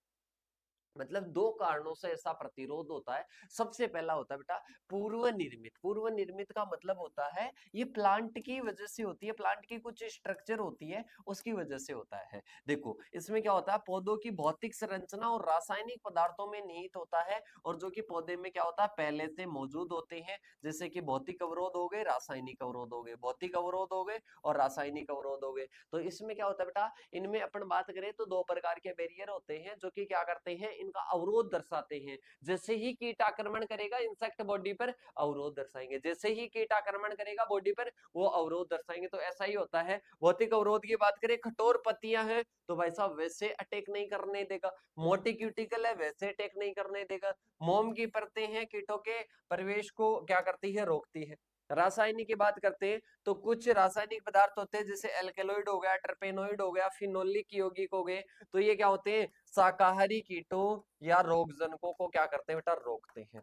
[SPEAKER 1] मतलब दो कारणों से ऐसा प्रतिरोध होता है। सबसे पहला होता है बेटा पूर्व निर्मित। पूर्व निर्मित का मतलब होता है ये प्लांट की वजह से होती है, प्लांट की कुछ स्ट्रक्चर होती है उसकी वजह से होता है। देखो इसमें क्या होता है, पौधों की भौतिक संरचना और रासायनिक पदार्थों में निहित होता है, और जो कि पौधे में क्या होता है पहले से मौजूद होते हैं, जैसे कि भौतिक अवरोध हो गए, रासायनिक अवरोध हो गए, भौतिक अवरोध हो गए और रासायनिक अवरोध हो गए। तो इसमें क्या होता है बेटा, इनमें अपन बात करें तो दो प्रकार के बैरियर होते हैं जो कि क्या करते हैं, इनका अवरोध दर्शाते हैं। जैसे ही कीट आक्रमण करेगा इंसेक्ट बॉडी पर, अवरोध दर्शाएंगे, जैसे ही कीट आक्रमण करेगा बॉडी पर वो अवरोध दर्शाएंगे। तो ऐसा ही होता है। भौतिक अवरोध की बात करें, कठोर पत्तियां हैं तो भाई साहब वैसे अटैक नहीं करने देगा, मोटी क्यूटिकल है वैसे अटैक नहीं करने देगा, मोम की परतें हैं कीटों के प्रवेश को क्या करती है, रोकती है। रासायनिक की बात करते हैं तो कुछ रासायनिक पदार्थ होते हैं जैसे एल्केलॉइड हो गया, टर्पेनोइड हो गया, फिनोलिक यौगिक हो गए, तो ये क्या होते हैं, शाकाहारी कीटों या रोगजनकों को क्या करते हैं बेटा, रोकते हैं।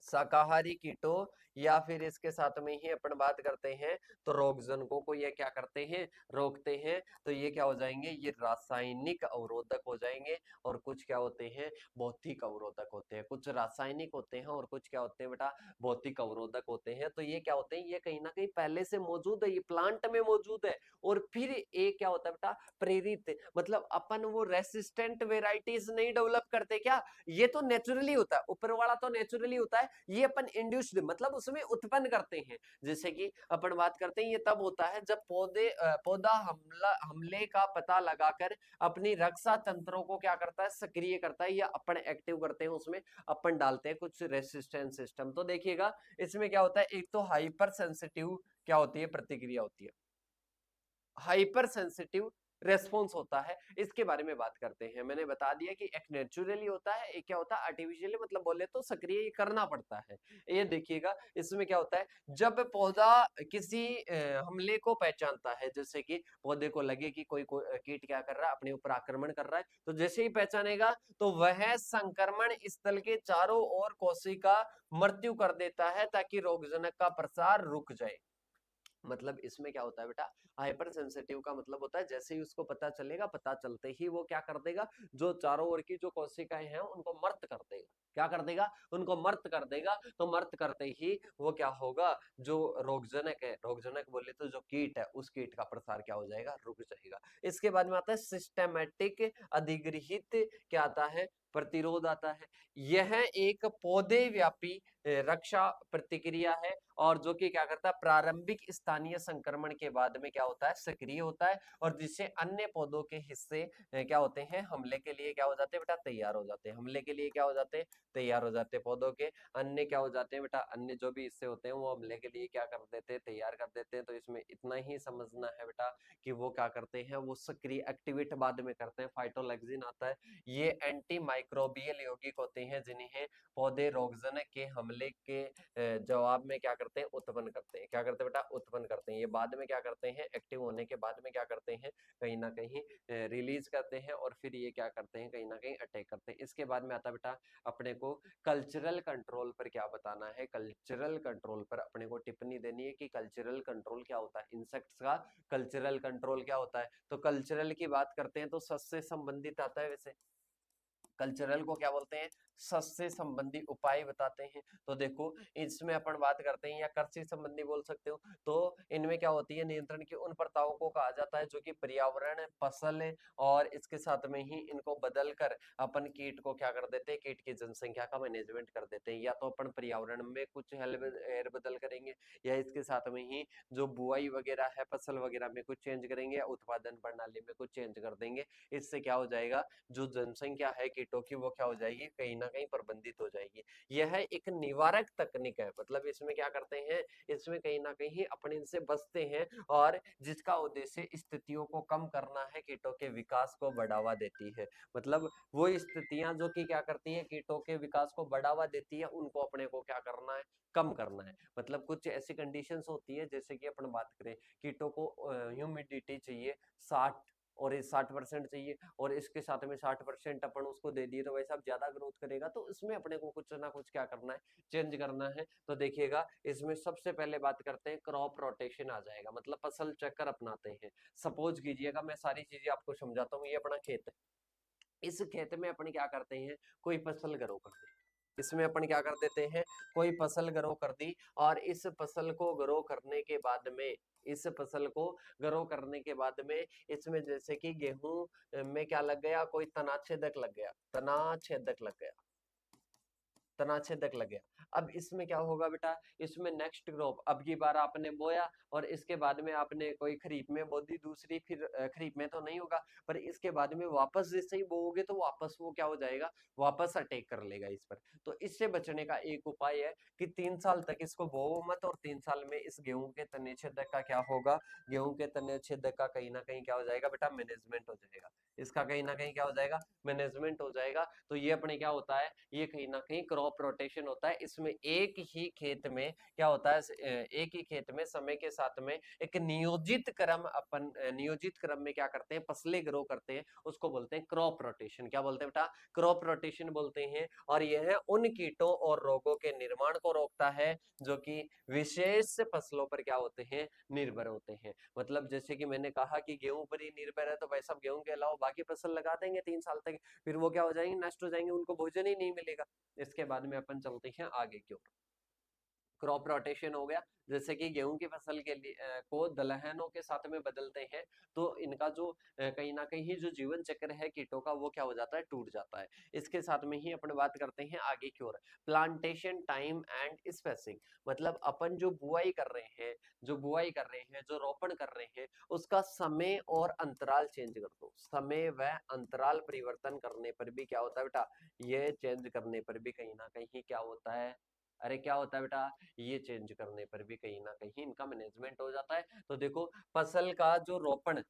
[SPEAKER 1] शाकाहारी कीटों या फिर इसके साथ में ही अपन बात करते हैं तो रोगजनकों को ये क्या करते हैं, रोकते हैं। तो ये क्या हो जाएंगे, ये रासायनिक अवरोधक हो जाएंगे। और कुछ क्या होते हैं, भौतिक अवरोधक होते हैं। कुछ रासायनिक होते हैं और कुछ क्या होते हैं बेटा, भौतिक अवरोधक होते हैं। तो ये क्या होते हैं, ये कहीं ना कहीं पहले से मौजूद है, ये प्लांट में मौजूद है। और फिर ये क्या होता है बेटा, प्रेरित, मतलब अपन वो रेसिस्टेंट वेराइटीज नहीं डेवलप करते क्या, ये तो नेचुरली होता है, ऊपर वाला तो नेचुरली होता है, ये अपन इंड्यूस्ड मतलब उसमें उत्पन्न करते हैं। जैसे कि अपन बात करते हैं, ये तब होता है जब पौधा हमले का पता लगाकर अपनी रक्षा तंत्रों को क्या करता है, सक्रिय करता है, या अपन एक्टिव करते हैं, उसमें अपन डालते हैं कुछ रेसिस्टेंस सिस्टम। तो देखिएगा इसमें क्या होता है, एक तो हाइपर सेंसिटिव क्या होती है, प्रतिक्रिया होती है, हाइपर सेंसिटिव रेस्पॉन्स होता है। इसके बारे में बात करते हैं। मैंने बता दिया कि एक नेचुरली होता है, एक क्या होता है आर्टिफिशियली, मतलब बोले तो सक्रिय करना पड़ता है। ये देखिएगा इसमें क्या होता है, जब पौधा किसी हमले को पहचानता है, जैसे कि पौधे को लगे कि कोई कीट क्या कर रहा है, अपने ऊपर आक्रमण कर रहा है, तो जैसे ही पहचानेगा तो वह संक्रमण स्थल के चारों ओर कोशिका मृत्यु कर देता है ताकि रोगजनक का प्रसार रुक जाए। मतलब इसमें क्या होता है बेटा, हाइपर सेंसिटिव का मतलब होता है जैसे ही उसको पता चलेगा, पता चलते ही वो क्या कर देगा, जो चारों ओर की जो कोशिकाएं हैं उनको मर्त कर देगा। क्या कर देगा, उनको मर्त कर देगा। तो मर्त करते ही वो क्या होगा, जो रोगजनक है, रोगजनक बोले तो जो कीट है, उस कीट का प्रसार क्या हो जाएगा, रुक जाएगा। इसके बाद में आता है सिस्टेमेटिक अधिग्रहित, क्या आता है, प्रतिरोध आता है। यह एक पौधे व्यापी रक्षा प्रतिक्रिया है, और जो कि क्या करता है, प्रारंभिक स्थानीय संक्रमण के बाद में क्या होता है, सक्रिय होता है, और जिससे अन्य पौधों के हिस्से क्या होते हैं, हमले के लिए क्या हो जाते हैं बेटा, तैयार हो जाते हैं। हमले के लिए क्या हो जाते हैं, तैयार हो जाते हैं। पौधों के अन्य क्या हो जाते हैं बेटा, अन्य जो भी हिस्से होते हैं वो हमले के लिए क्या कर देते हैं, तैयार कर देते हैं। तो इसमें इतना ही समझना है बेटा कि वो क्या करते हैं, वो सक्रिय एक्टिवेट बाद में करते हैं। फाइटोलैक्सिन आता है, ये एंटी माइक्रोबियल यौगिक होते हैं जिन्हें पौधे रोगजनक के हमले के जवाब में क्या करते हैं, उत्पन्न करते हैं। क्या करते हैं बेटा, उत्पन्न करते हैं। ये बाद में क्या करते हैं, एक्टिव होने के बाद में क्या करते हैं, कहीं ना कहीं रिलीज करते हैं, और फिर ये क्या करते हैं, कहीं ना कहीं अटैक करते हैं। इसके बाद में आता बेटा अपने को कल्चरल कंट्रोल पर क्या बताना है। कल्चरल कंट्रोल पर अपने को टिप्पणी देनी है कि कल्चरल कंट्रोल क्या होता है, इंसेक्ट्स का कल्चरल कंट्रोल क्या होता है। तो कल्चरल की बात करते हैं तो सस्य संबंधित आता है। वैसे कल्चरल को क्या बोलते हैं, सस्य संबंधी उपाय बताते हैं। तो देखो इसमें अपन बात करते हैं, या कृषि संबंधी बोल सकते हो। तो इनमें क्या होती है, नियंत्रण की उन प्रथाओं को कहा जाता है जो कि पर्यावरण, फसल और इसके साथ में ही इनको बदल कर अपन कीट को क्या कर देते हैं, कीट की जनसंख्या का मैनेजमेंट कर देते हैं। या तो अपन पर्यावरण में कुछ हेर बदल करेंगे, या इसके साथ में ही जो बुआई वगैरह है, फसल वगैरह में कुछ चेंज करेंगे, या उत्पादन प्रणाली में कुछ चेंज कर देंगे। इससे क्या हो जाएगा, जो जनसंख्या है कीटों की वो क्या हो जाएगी, कहीं ना कहीं प्रबंधित हो जाएगी। यह एक निवारक तकनीक है, मतलब इसमें क्या करते हैं, इसमें कहीं ना कहीं अपन इनसे बचते हैं, और जिसका उद्देश्य स्थितियों को कम करना है, कीटों के विकास को बढ़ावा देती है। मतलब वो स्थितियां जो कि क्या करती है, कीटों के विकास को बढ़ावा देती है, उनको अपने को क्या करना है, कम करना है। मतलब कुछ ऐसी कंडीशंस होती है, जैसे कि अपन बात करें, कीटों को ह्यूमिडिटी चाहिए 60, और इस 60% चाहिए, और इसके साथ में 60% अपन उसको दे दिए, तो वैसा ज्यादा ग्रोथ करेगा। तो इसमें अपने को कुछ ना कुछ क्या करना है, चेंज करना है। तो देखिएगा इसमें सबसे पहले बात करते हैं, क्रॉप रोटेशन आ जाएगा, मतलब फसल चक्कर अपनाते हैं। सपोज कीजिएगा, मैं सारी चीजें आपको समझाता हूँ। ये अपना खेत है, इस खेत में अपन क्या करते हैं, कोई फसल ग्रो कर दी। इसमें अपन क्या कर देते हैं, कोई फसल ग्रो कर दी, और इस फसल को ग्रो करने के बाद में, इस फसल को ग्रो करने के बाद में इसमें जैसे कि गेहूं में क्या लग गया, कोई तनाछेदक लग गया, तनाछेदक लग गया, तनाछेदक लग गया। अब इसमें क्या होगा बेटा, इसमें नेक्स्ट क्रॉप अब की बार आपने बोया, और इसके बाद में आपने कोई खरीफ में बो दी दूसरी, फिर खरीफ में तो नहीं होगा, पर इसके बाद में वापस जैसे ही बोओगे तो वापस वो क्या हो जाएगा, वापस अटैक कर लेगा इस पर। तो इससे बचने का एक उपाय है कि 3 साल तक इसको बोओ मत, और 3 साल में इस गेहूं के तने छेदक का क्या होगा, गेहूं के तने छेदक का कहीं ना कहीं क्या हो जाएगा बेटा, मैनेजमेंट हो जाएगा। इसका कहीं ना कहीं क्या हो जाएगा, मैनेजमेंट हो जाएगा। तो ये अपने क्या होता है, ये कहीं ना कहीं क्रॉप रोटेशन होता है। इसमें एक ही खेत में क्या होता है, एक ही खेत में समय के साथ में एक नियोजित क्रम, अपन नियोजित क्रम में क्या करते हैं, फसलें ग्रो करते हैं, उसको बोलते हैं क्रॉप रोटेशन। क्या बोलते हैं बेटा, क्रॉप रोटेशन बोलते हैं। और यह उन कीटों और रोगों के निर्माण को रोकता है जो कि विशेष फसलों पर क्या होते हैं, निर्भर होते हैं। मतलब जैसे कि मैंने कहा कि गेहूं पर ही निर्भर है, तो भाई सब गेहूं के अलावा बाकी फसल लगा देंगे 3 साल तक, फिर वो क्या हो जाएंगे, नष्ट हो जाएंगे, उनको भोजन ही नहीं मिलेगा। इसके बाद में अपन चलते हैं आगे की ओर। क्रॉप रोटेशन हो गया, जैसे कि गेहूं की फसल के लिए को दलहनों के साथ में बदलते हैं, तो इनका जो कहीं ना कहीं जो जीवन चक्र है कीटों का, वो क्या हो जाता है, टूट जाता है। इसके साथ में ही अपन बात करते हैं आगे की ओर, प्लांटेशन टाइम एंड स्पेसिंग। मतलब अपन जो बुआई कर रहे हैं, जो रोपण कर रहे हैं, उसका समय और अंतराल चेंज कर दो। समय व अंतराल परिवर्तन करने पर भी क्या होता है बेटा, ये चेंज करने पर भी कहीं ना कहीं क्या होता है, अरे क्या होता है बेटा, ये चेंज करने पर भी कहीं ना कहीं इनका मैनेजमेंट हो जाता है। तो देखो, फसल का जो रोपण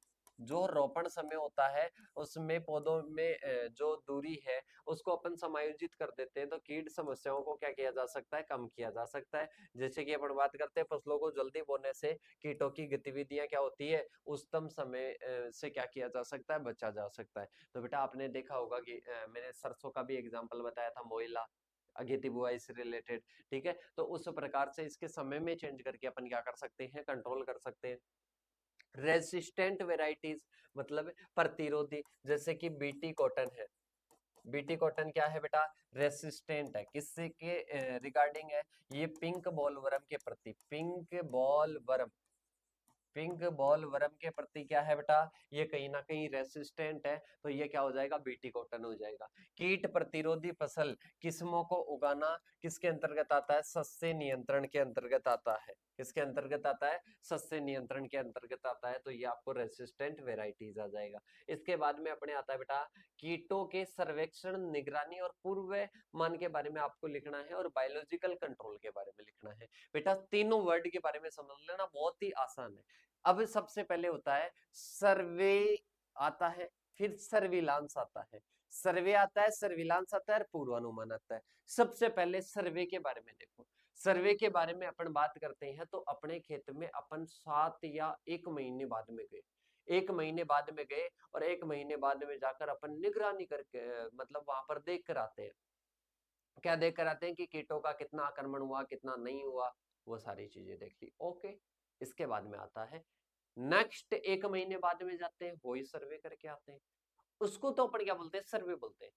[SPEAKER 1] समय होता है, उसमें पौधों में जो दूरी है उसको अपन समायोजित कर देते हैं, तो कीट समस्याओं को क्या किया जा सकता है, कम किया जा सकता है। जैसे कि अपन बात करते हैं फसलों को जल्दी बोने से कीटों की गतिविधियां क्या होती है, उच्चतम समय से क्या किया जा सकता है, बचा जा सकता है। तो बेटा आपने देखा होगा कि मैंने सरसों का भी एग्जाम्पल बताया था, मोइला अगेती बुआई से रिलेटेड। ठीक है, तो उस प्रकार से इसके समय में चेंज करके अपन क्या कर सकते हैं, कंट्रोल कर सकते हैं। रेसिस्टेंट वेराइटीज मतलब प्रतिरोधी, जैसे कि बीटी कॉटन है। बीटी कॉटन क्या है बेटा, रेसिस्टेंट है, किससे के रिगार्डिंग है, ये पिंक बॉल वर्म के प्रति, पिंक बॉल वर्म के प्रति क्या है बेटा, ये कहीं ना कहीं रेसिस्टेंट है, तो ये क्या हो जाएगा, बीटी कॉटन हो जाएगा। कीट प्रतिरोधी फसल किस्मों को उगाना किसके अंतर्गत आता है, सस्य नियंत्रण के अंतर्गत आता है। किसके अंतर्गत आता है, सस्य नियंत्रण के अंतर्गत आता है, तो ये आपको रेसिस्टेंट वेराइटीज आ जाएगा। इसके बाद में अपने आता है बेटा, कीटों के सर्वेक्षण, निगरानी और पूर्वानुमान के बारे में आपको लिखना है, और बायोलॉजिकल कंट्रोल के बारे में लिखना है। बेटा तीनों वर्ड के बारे में समझ लेना, बहुत ही आसान है। अब सबसे पहले होता है सर्वे, आता है, फिर सर्विलांस आता है, सर्वे आता है, सर्विलांस आता है, और पूर्वानुमान आता है। सबसे पहले सर्वे के बारे में देखो। सर्वे के बारे में अपन बात करते हैं, तो अपने खेत में अपन 7 या 1 महीने बाद में गए, 1 महीने बाद में गए, और 1 महीने बाद में जाकर अपन निगरानी करके मतलब वहां पर देख कर आते हैं। क्या देख कर आते हैं कि कीटों का कितना आक्रमण हुआ, कितना नहीं हुआ, वो सारी चीजें देख ली। ओके, इसके बाद में आता है नेक्स्ट, 1 महीने बाद में जाते हैं, वही सर्वे करके आते हैं। उसको तो अपन क्या बोलते हैं, सर्वे बोलते हैं।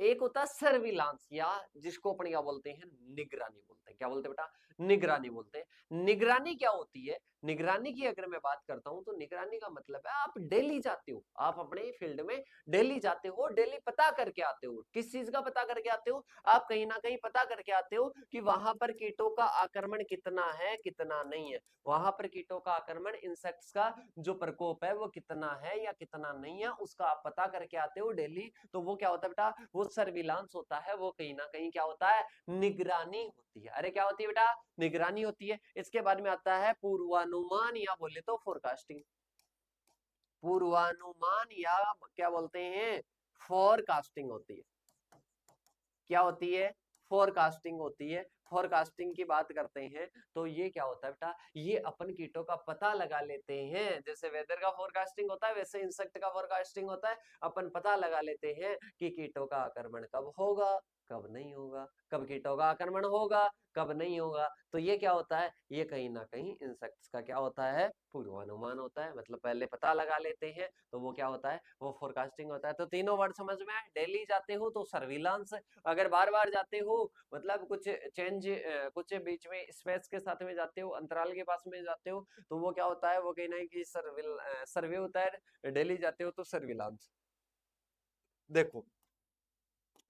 [SPEAKER 1] एक होता है सर्विलांस, या जिसको अपन क्या बोलते हैं, निगरानी बोलते हैं। क्या बोलते हैं बेटा, निगरानी बोलते हैं। निगरानी क्या होती है, निगरानी की अगर मैं बात करता हूं, तो निगरानी का मतलब है आप डेली जाते हो, आप अपने फील्ड में डेली जाते हो, डेली पता करके आते हो। किस चीज का पता करके आते हो, आप कहीं ना कहीं पता करके आते हो कि वहां पर कीटों का आक्रमण कितना है, कितना नहीं है, वहां पर कीटों का आक्रमण, इंसेक्ट्स का जो प्रकोप है वो कितना है या कितना नहीं है, उसका आप पता करके आते हो डेली। तो वो क्या होता है बेटा, वो सर्विलांस होता है, वो कहीं ना कहीं क्या होता है, निगरानी होती है। अरे क्या होती है बेटा, निगरानी होती है। इसके बाद में आता है पूर्वानुमान, या बोले तो फोरकास्टिंग। पूर्वानुमान या क्या बोलते हैं, फोरकास्टिंग होती है। क्या होती है, फोरकास्टिंग होती है। फोरकास्टिंग की बात करते हैं, तो ये क्या होता है बेटा, ये अपन कीटों का पता लगा लेते हैं। जैसे वेदर का फोरकास्टिंग होता है, वैसे इंसेक्ट का फोरकास्टिंग होता है। अपन पता लगा लेते हैं कि कीटों का आक्रमण कब होगा, कब नहीं होगा, कब कीटों का आक्रमण होगा, कब नहीं होगा। तो ये क्या होता है, ये कहीं ना कहीं इंसेक्ट्स का क्या होता है, पूर्वानुमान होता है। मतलब पहले पता लगा लेते हैं, तो वो क्या होता है, वो फोरकास्टिंग होता है। तो तीनों वर्ड समझ में आए। डेली जाते हो तो सर्विलांस, अगर बार बार जाते हो मतलब कुछ बीच में स्पेस के साथ में जाते हो, अंतराल के पास में जाते हो, तो वो क्या होता है, वो कहीं ना कहीं सर्वे होता है। डेली जाते हो तो सर्विलांस। देखो,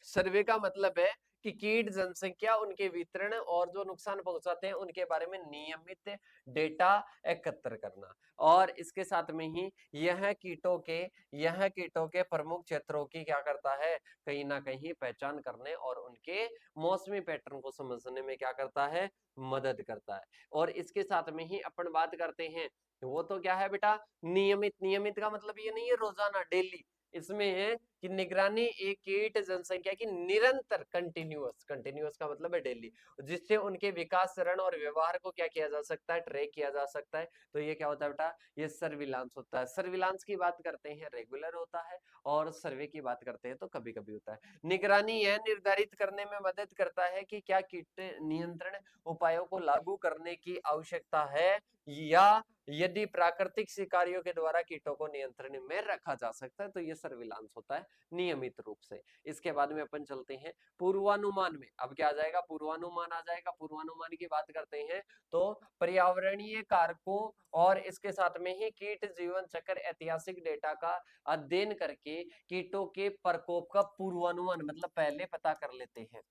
[SPEAKER 1] सर्वे का मतलब है कि कीट, जनसंख्या, उनके वितरण और जो नुकसान पहुंचाते हैं उनके बारे में नियमित डेटा एकत्र करना। और इसके साथ में ही यह कीटों के प्रमुख क्षेत्रों की क्या करता है, कहीं ना कहीं पहचान करने और उनके मौसमी पैटर्न को समझने में क्या करता है, मदद करता है। और इसके साथ में ही अपन बात करते हैं, वो तो क्या है बेटा, नियमित। नियमित का मतलब ये नहीं है रोजाना, डेली। इसमें है कि निगरानी एक कीट जनसंख्या की निरंतर कंटिन्यूअस का मतलब है डेली, जिससे उनके विकास चरण और व्यवहार को क्या किया जा सकता है, ट्रैक किया जा सकता है। तो ये क्या होता है बेटा, ये सर्विलांस होता है। सर्विलांस की बात करते हैं रेगुलर होता है, और सर्वे की बात करते हैं तो कभी कभी होता है। निगरानी यह निर्धारित करने में मदद करता है कि क्या कीट नियंत्रण उपायों को लागू करने की आवश्यकता है, या यदि प्राकृतिक शिकारियों के द्वारा कीटों को नियंत्रण में रखा जा सकता है। तो ये सर्विलांस होता है नियमित रूप से। इसके बाद में अपन चलते हैं पूर्वानुमान में। अब क्या आ जाएगा, पूर्वानुमान आ जाएगा। पूर्वानुमान की बात करते हैं तो पर्यावरणीय कारकों और इसके साथ में ही कीट जीवन चक्र ऐतिहासिक डेटा का अध्ययन करके कीटों के प्रकोप का पूर्वानुमान मतलब पहले पता कर लेते हैं।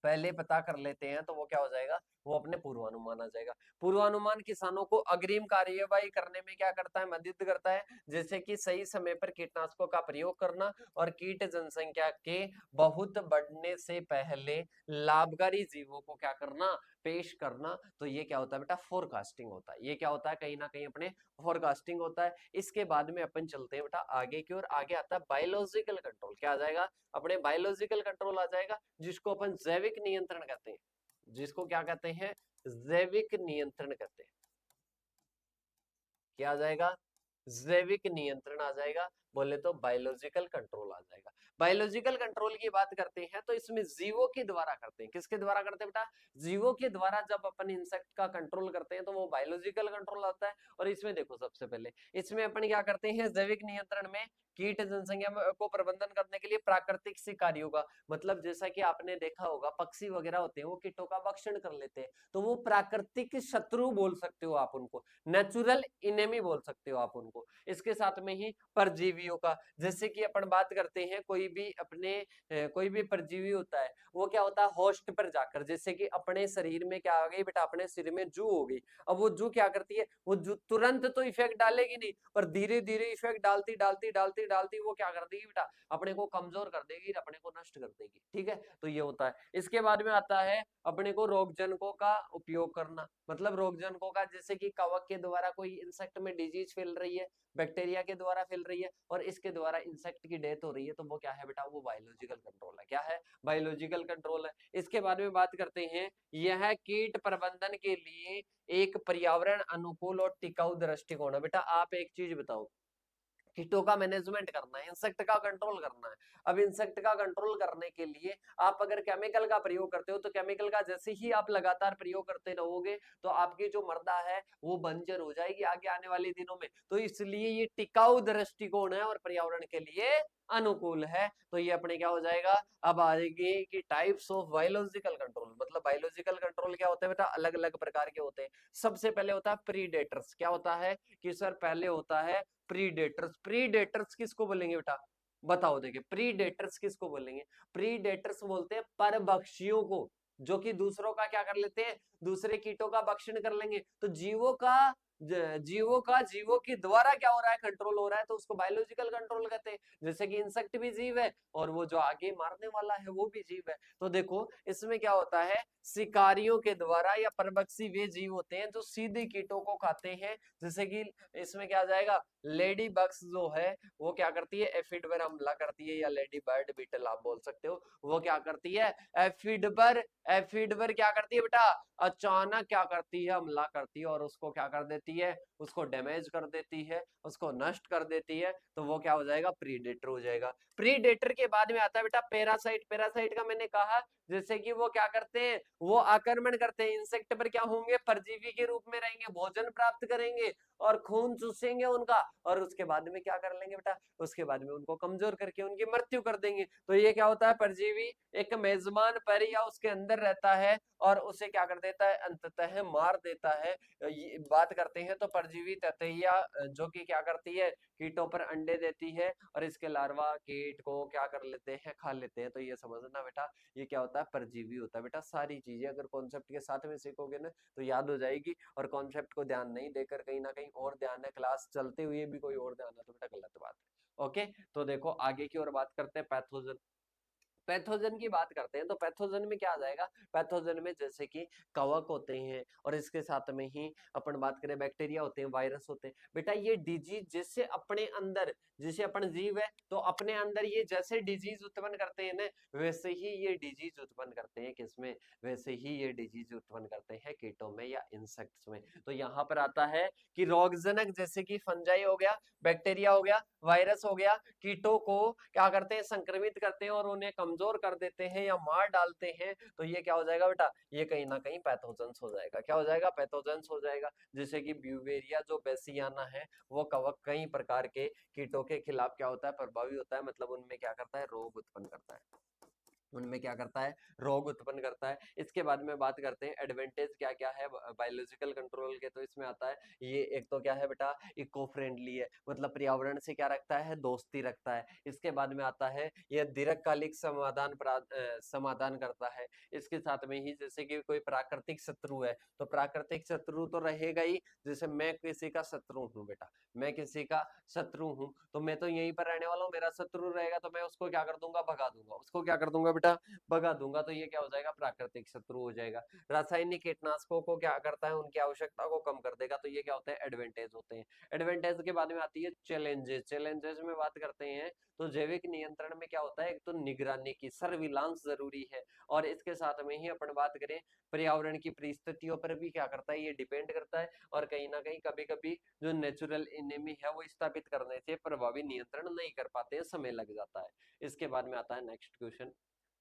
[SPEAKER 1] पहले पता कर लेते हैं तो वो क्या हो जाएगा, वो अपने पूर्वानुमान आ जाएगा। पूर्वानुमान किसानों को अग्रिम कार्यवाही करने में क्या करता है, मदद करता है, जैसे कि सही समय पर कीटनाशकों का प्रयोग करना और कीट जनसंख्या के बहुत बढ़ने से पहले लाभकारी जीवों को क्या करना, पेश करना। तो ये क्या होता है बेटा, फोरकास्टिंग होता है। ये क्या होता है, कहीं ना कहीं अपने फोरकास्टिंग होता है। इसके बाद में अपन चलते हैं बेटा आगे की ओर। आगे आता है बायोलॉजिकल कंट्रोल। क्या आ जाएगा, अपने बायोलॉजिकल कंट्रोल आ जाएगा, जिसको अपन जैविक नियंत्रण कहते हैं। जिसको क्या कहते हैं, जैविक नियंत्रण कहते हैं। क्या आ जाएगा, जैविक नियंत्रण आ जाएगा। बोले तो बायोलॉजिकल कंट्रोल आ जाएगा। बायोलॉजिकल कंट्रोल की बात करते हैं तो इसमें जीवों के द्वारा करते हैं। किसके द्वारा करते हैं बेटा, जीवों के द्वारा। जब अपन इंसेक्ट का कंट्रोल करते हैं तो वो बायोलॉजिकल कंट्रोल आता है। और इसमें देखो सबसे पहले इसमें अपन क्या करते हैं, जैविक नियंत्रण में कीट जनसंख्या को प्रबंधन करने के लिए प्राकृतिक शिकारियों का मतलब, जैसा कि आपने देखा होगा पक्षी वगैरह होते हैं वो कीटों का भक्षण कर लेते हैं, तो वो प्राकृतिक शत्रु बोल सकते हो आप उनको, नेचुरल इनेमी बोल सकते हो आप उनको। इसके साथ में ही परजीवियों का, जैसे कि अपन बात करते हैं कोई भी अपने कोई भी परजीवी होता है वो क्या होता है, होस्ट पर जाकर, जैसे कि अपने शरीर में क्या आ गई बेटा, अपने शरीर में जू हो गई। अब वो जू क्या करती है, वो जू तुरंत तो इफेक्ट डालेगी नहीं, पर धीरे धीरे इफेक्ट डालती डालती डालती डालती वो क्या कर देगी बेटा, अपने को कमजोर कर देगी, अपने को नष्ट कर देगी। ठीक है, तो ये होता है। इसके बाद में आता है अपने को रोगजनकों का उपयोग करना। मतलब रोगजनकों का, जैसे कि कवक के द्वारा कोई इंसेक्ट में डिजीज फैल रही है, बैक्टीरिया के द्वारा फैल रही है और इसके द्वारा इंसेक्ट की डेथ हो रही है, तो वो क्या है बेटा, वो बायोलॉजिकल कंट्रोल है। क्या है, बायोलॉजिकल कंट्रोल है। इसके बारे में बात करते हैं, यह कीट प्रबंधन के लिए एक पर्यावरण अनुकूल और टिकाऊ दृष्टिकोण है। बेटा आप एक चीज बताओ, कीटों का मैनेजमेंट करना है, इंसेक्ट का कंट्रोल करना है। अब इंसेक्ट का कंट्रोल करने के लिए आप अगर केमिकल का प्रयोग करते हो तो केमिकल का जैसे ही आप लगातार प्रयोग करते रहोगे तो आपकी जो मृदा है वो बंजर हो जाएगी आगे आने वाले दिनों में। तो इसलिए ये टिकाऊ दृष्टिकोण है और पर्यावरण के लिए अनुकूल है। तो ये अपने क्या हो जाएगा, अब आएगी कि टाइप्स ऑफ बायोलॉजिकल कंट्रोल। मतलब बायोलॉजिकल कंट्रोल क्या होता है बेटा, अलग अलग प्रकार के होते हैं। सबसे पहले होता है प्रीडेटर्स। क्या होता है कि सर, पहले होता है प्रीडेटर्स। प्रीडेटर्स किसको बोलेंगे बेटा, बताओ। देखिए प्रीडेटर्स किसको बोलेंगे, प्रीडेटर्स बोलते हैं परभक्षियों को, जो कि दूसरों का क्या कर लेते हैं, दूसरे कीटों का भक्षण कर लेंगे। तो जीवों के द्वारा क्या हो रहा है, कंट्रोल हो रहा है, तो उसको बायोलॉजिकल कंट्रोल कहते हैं। जैसे कि इंसेक्ट भी जीव है और वो जो आगे मारने वाला है वो भी जीव है। तो देखो इसमें क्या होता है, शिकारियों के द्वारा या परभक्षी वे जीव होते हैं जो सीधे कीटों को खाते हैं। जैसे कि इसमें क्या आ जाएगा, लेडी बग्स जो है वो क्या करती है, एफिड पर हमला करती है, या लेडी बर्ड बीटल आप बोल सकते हो। वो क्या करती है, एफिड पर क्या करती है बेटा, अचानक क्या करती है, हमला करती है और उसको क्या कर देती है, उसको डैमेज कर देती है, उसको नष्ट कर देती है। तो वो क्या हो जाएगा, प्रीडेटर हो जाएगा। प्रीडेटर के बाद में आता है बेटा पैरासाइट। पैरासाइट का मैंने कहा जैसे कि वो क्या करते हैं, वो आक्रमण करते हैं इंसेक्ट पर, क्या होंगे, परजीवी के रूप में रहेंगे, भोजन प्राप्त करेंगे और खून चूसेंगे उनका, और उसके बाद में क्या कर लेंगे बेटा, उसके बाद में उनको कमजोर करके उनकी मृत्यु कर देंगे। तो ये क्या होता है, परजीवी एक मेजबान पर या उसके अंदर रहता है और उसे क्या कर देता है, अंततः मार देता है। ये बात करते हैं तो परजीवी ततैया जो कि क्या करती है, कीटों पर अंडे देती है और इसके लार्वा कीट को क्या कर लेते हैं, खा लेते हैं। तो ये समझना बेटा, ये क्या होता है, परजीवी होता है। बेटा सारी चीजें अगर कॉन्सेप्ट के साथ में सीखोगे ना तो याद हो जाएगी, और कॉन्सेप्ट को ध्यान नहीं देकर कहीं ना कहीं और ध्यान है, क्लास चलते हुए भी कोई और ध्यान है, तो बेटा गलत बात है। ओके, तो देखो आगे की ओर बात करते हैं पैथोजन। पैथोजन की बात करते हैं तो पैथोजन में क्या आ जाएगा, पैथोजन में जैसे कि कवक होते हैं और इसके साथ में ही अपन बात करें बैक्टीरिया होते हैं, वायरस होते हैं। बेटा ये डिजीज जैसे अपने अंदर, जैसे अपन जीव है तो अपने अंदर ये जैसे डिजीज उत्पन्न करते हैं ना, वैसे ही ये डिजीज उत्पन्न करते हैं किसमें, वैसे ही ये डिजीज उत्पन्न करते हैं कीटों में या इंसेक्ट्स में। तो यहाँ पर आता है कि रोगजनक जैसे कि फंजाई हो गया, बैक्टीरिया हो गया, वायरस हो गया, कीटों को क्या करते हैं, संक्रमित करते हैं और उन्हें कमजोर कर देते हैं या मार डालते हैं। तो ये क्या हो जाएगा बेटा, ये कहीं ना कहीं पैथोजेंस हो जाएगा। क्या हो जाएगा, पैथोजेंस हो जाएगा। जैसे कि ब्यूवेरिया जो बेसियाना है, वो कवक कई प्रकार के कीटों के खिलाफ क्या होता है, प्रभावी होता है, मतलब उनमें क्या करता है, रोग उत्पन्न करता है, उनमें क्या करता है, रोग उत्पन्न करता है। इसके बाद में बात करते हैं एडवांटेज क्या क्या है बायोलॉजिकल कंट्रोल के। तो इसमें आता है ये एक तो क्या है बेटा, इको फ्रेंडली है, मतलब पर्यावरण से क्या रखता है, दोस्ती रखता है। इसके बाद में आता है ये दीर्घकालिक समाधान करता है। इसके साथ में ही जैसे कि कोई प्राकृतिक शत्रु है तो प्राकृतिक शत्रु तो रहेगा ही। जैसे मैं किसी का शत्रु हूँ बेटा, मैं किसी का शत्रु हूँ तो मैं तो यहीं पर रहने वाला हूँ, मेरा शत्रु रहेगा तो मैं उसको क्या कर दूंगा, भगा दूंगा, उसको क्या कर दूंगा बेटा, भगा दूंगा। तो ये क्या हो जाएगा, प्राकृतिक शत्रु हो जाएगा। रासायनिक कीटनाशकों को क्या करता है, उनकी आवश्यकता को कम कर देगा। तो ये क्या होते हैं, एडवांटेज होते हैं। एडवांटेज के बाद में आती है चैलेंजेस। चैलेंजेस में बात करते हैं तो जैविक नियंत्रण में क्या होता है, एक तो निगरानी की सर्विलांस जरूरी है, और इसके साथ में ही अपन बात करें पर्यावरण की परिस्थितियों पर भी क्या करता है, ये डिपेंड करता है। और कहीं ना कहीं कभी कभी जो नेचुरल एनिमी है वो स्थापित करने से प्रभावी नियंत्रण नहीं कर पाते हैं, समय लग जाता है। इसके बाद में आता है नेक्स्ट क्वेश्चन,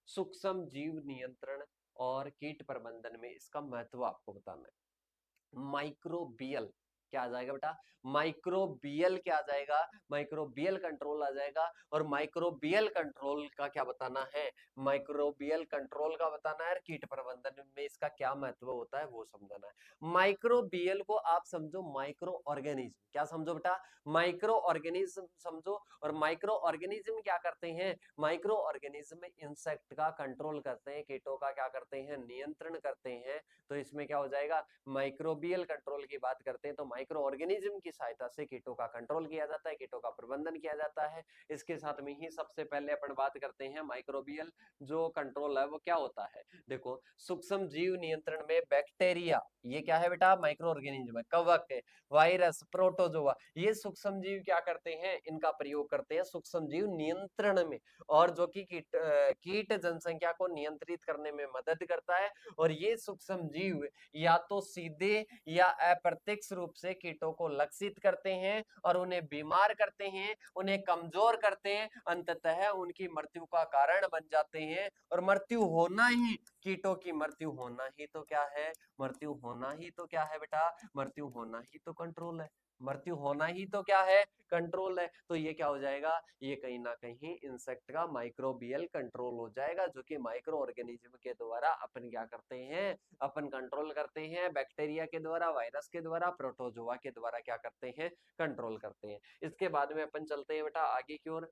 [SPEAKER 1] सूक्ष्म जीव नियंत्रण और कीट प्रबंधन में इसका महत्व आपको बताना है। माइक्रोबियल क्या आ जाएगा बेटा, माइक्रोबियल क्या आ जाएगा, माइक्रोबियल कंट्रोल आ जाएगा। और माइक्रोबियल कंट्रोल का क्या बताना है, माइक्रोबियल कंट्रोल का बताना है, और कीट प्रबंधन में इसका क्या महत्व होता है वो समझाना है। माइक्रोबियल को आप समझो माइक्रो ऑर्गेनिज्म, क्या समझो बेटा, माइक्रो ऑर्गेनिज्म समझो। और माइक्रो ऑर्गेनिज्म क्या करते हैं, माइक्रो ऑर्गेनिज्म इंसेक्ट का कंट्रोल करते हैं, कीटों का क्या करते हैं, नियंत्रण करते हैं। तो इसमें क्या हो जाएगा, माइक्रोबियल कंट्रोल की बात करते हैं तो माइक्रो ऑर्गेनिज्म की सहायता से कीटों का कंट्रोल किया जाता है, कीटों का प्रबंधन किया जाता है। इसके साथ में ही सबसे पहले अपन बात करते हैं माइक्रोबियल जो कंट्रोल है वो क्या होता है। देखो सूक्ष्म जीव नियंत्रण में बैक्टीरिया, ये क्या है बेटा, माइक्रो ऑर्गेनिज्म है, कवक है, वायरस, प्रोटोजोआ, ये सूक्ष्म जीव क्या करते हैं, इनका प्रयोग करते हैं सूक्ष्म जीव नियंत्रण में। और जो कि कीट जनसंख्या को नियंत्रित करने में मदद करता है। और ये सूक्ष्म जीव या तो सीधे या अप्रत्यक्ष रूप से कीटों को लक्षित करते हैं और उन्हें बीमार करते हैं, उन्हें कमजोर करते हैं, अंततः उनकी मृत्यु का कारण बन जाते हैं। और मृत्यु होना ही, कीटों की मृत्यु होना ही तो क्या है, मृत्यु होना ही तो क्या है बेटा, मृत्यु होना ही तो कंट्रोल है, मृत्यु होना ही तो क्या है, कंट्रोल है। तो ये क्या हो जाएगा, ये कहीं ना कहीं इंसेक्ट का माइक्रोबियल कंट्रोल हो जाएगा, जो कि माइक्रो ऑर्गेनिज्म के द्वारा अपन क्या करते हैं, अपन कंट्रोल करते हैं, बैक्टीरिया के द्वारा, वायरस के द्वारा, प्रोटोजोआ के द्वारा क्या करते हैं, कंट्रोल करते हैं। इसके बाद में अपन चलते हैं बेटा आगे की ओर,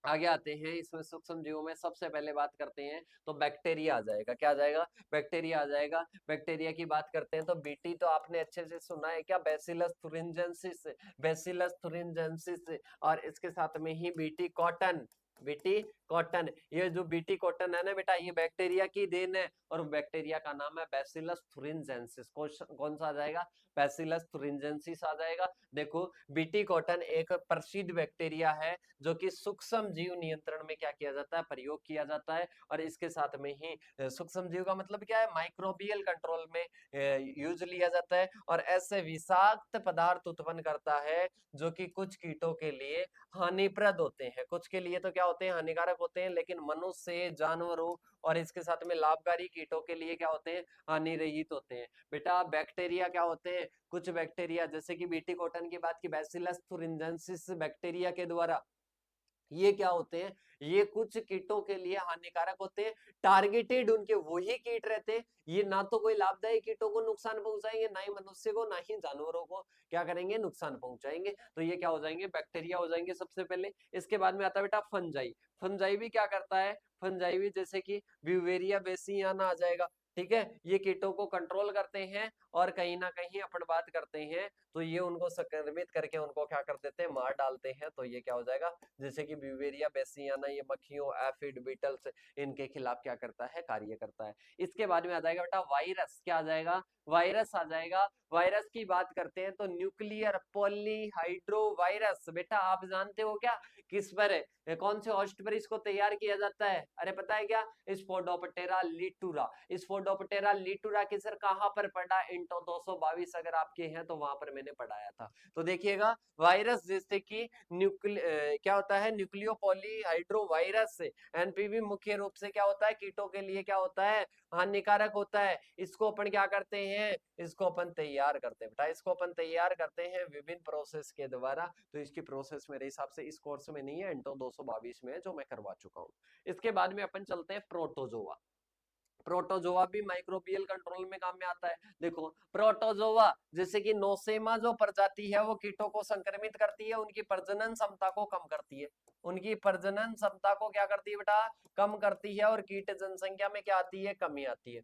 [SPEAKER 1] आगे आते हैं। इसमें सूक्ष्म जीवों में सबसे पहले बात करते हैं तो बैक्टीरिया आ जाएगा, क्या आ जाएगा, बैक्टीरिया आ जाएगा। बैक्टीरिया की बात करते हैं तो बीटी तो आपने अच्छे से सुना है क्या, बैसिलस thuringiensis, बैसिलस thuringiensis। और इसके साथ में ही बीटी कॉटन, बीटी कॉटन, ये जो बीटी कॉटन है ना बेटा, ये बैक्टीरिया की देन है और बैक्टीरिया का नाम है बैसिलस thuringiensis। कौन सा आ जाएगा, बैसिलस thuringiensis आ जाएगा। देखो बीटी कॉटन एक प्रसिद्ध बैक्टीरिया है जो कि सूक्ष्म जीव नियंत्रण में क्या किया जाता है, प्रयोग किया जाता है। और इसके साथ में ही सूक्ष्म जीव का मतलब क्या है, माइक्रोबियल कंट्रोल में यूज लिया जाता है। और ऐसे विषाक्त पदार्थ उत्पन्न करता है जो कि कुछ कीटों के लिए हानिप्रद होते हैं, कुछ के लिए तो क्या होते हैं, हानिकारक होते हैं, लेकिन मनुष्य, जानवरों और इसके साथ में लाभकारी कीटों के लिए क्या होते हैं, हानि रहित होते हैं। बेटा बैक्टीरिया क्या होते हैं, कुछ बैक्टीरिया जैसे कि बीटी कॉटन की बात की, बैसिलस thuringiensis बैक्टीरिया के द्वारा, ये क्या होते हैं, ये कुछ कीटों के लिए हानिकारक होते हैं। टारगेटेड उनके वही कीट रहते हैं, ये ना तो कोई लाभदायक कीटों को नुकसान पहुंचाएंगे, ना ही मनुष्य को, ना ही जानवरों को क्या करेंगे, नुकसान पहुंचाएंगे। तो ये क्या हो जाएंगे, बैक्टीरिया हो जाएंगे सबसे पहले। इसके बाद में आता है बेटा फंजाई। फंजाई भी क्या करता है, फंजाई भी जैसे कि ब्यूवेरिया बेसियाना आ जाएगा। ठीक है, ये कीटों को कंट्रोल करते हैं और कहीं ना कहीं अपन बात करते हैं तो ये उनको संक्रमित करके उनको क्या कर देते हैं, मार डालते हैं। तो ये क्या हो जाएगा, जैसे कि ब्यूवेरिया बेसियाना, ये मक्खियों, एफिड, बीटल्स, इनके खिलाफ क्या करता है, कार्य करता है। इसके बाद में आ जाएगा बेटा वायरस, क्या आ जाएगा, वायरस आ जाएगा। वायरस की बात करते हैं तो न्यूक्लियर पॉलीहाइड्रो वायरस, बेटा आप जानते हो क्या किस पर है, कौन से होस्ट पर इसको तैयार किया जाता है, अरे पता है क्या, स्पोडोप्टेरा लिटूरा। स्पोडोप्टेरा लिटूरा की सर कहां पर पढ़ा, इंटो 222 अगर आपके हैं तो वहां पर मैंने पढ़ाया था। तो देखिएगा वायरस जैसे कि क्या होता है, न्यूक्लियो पॉलीहाइड्रो वायरस, एनपीवी मुख्य रूप से क्या होता है, कीटों के लिए क्या होता है, हानिकारक होता है। इसको अपन क्या करते हैं, इसको अपन तैयार करते हैं बेटा, इसको अपन तैयार करते हैं विभिन्न प्रोसेस के द्वारा। तो इसकी प्रोसेस मेरे हिसाब से इस कोर्स में नहीं है, इंटो 222 में है जो मैं करवा चुका हूँ। इसके बाद में अपन चलते हैं प्रोटोजोआ। प्रोटोजोआ भी माइक्रोबियल कंट्रोल में काम में आता है। देखो प्रोटोजोआ जैसे कि नोसेमा जो प्रजाति है वो कीटों को संक्रमित करती है, उनकी प्रजनन क्षमता को कम करती है, उनकी प्रजनन क्षमता को क्या करती है बेटा, कम करती है। और कीट जनसंख्या में क्या आती है, कमी आती है।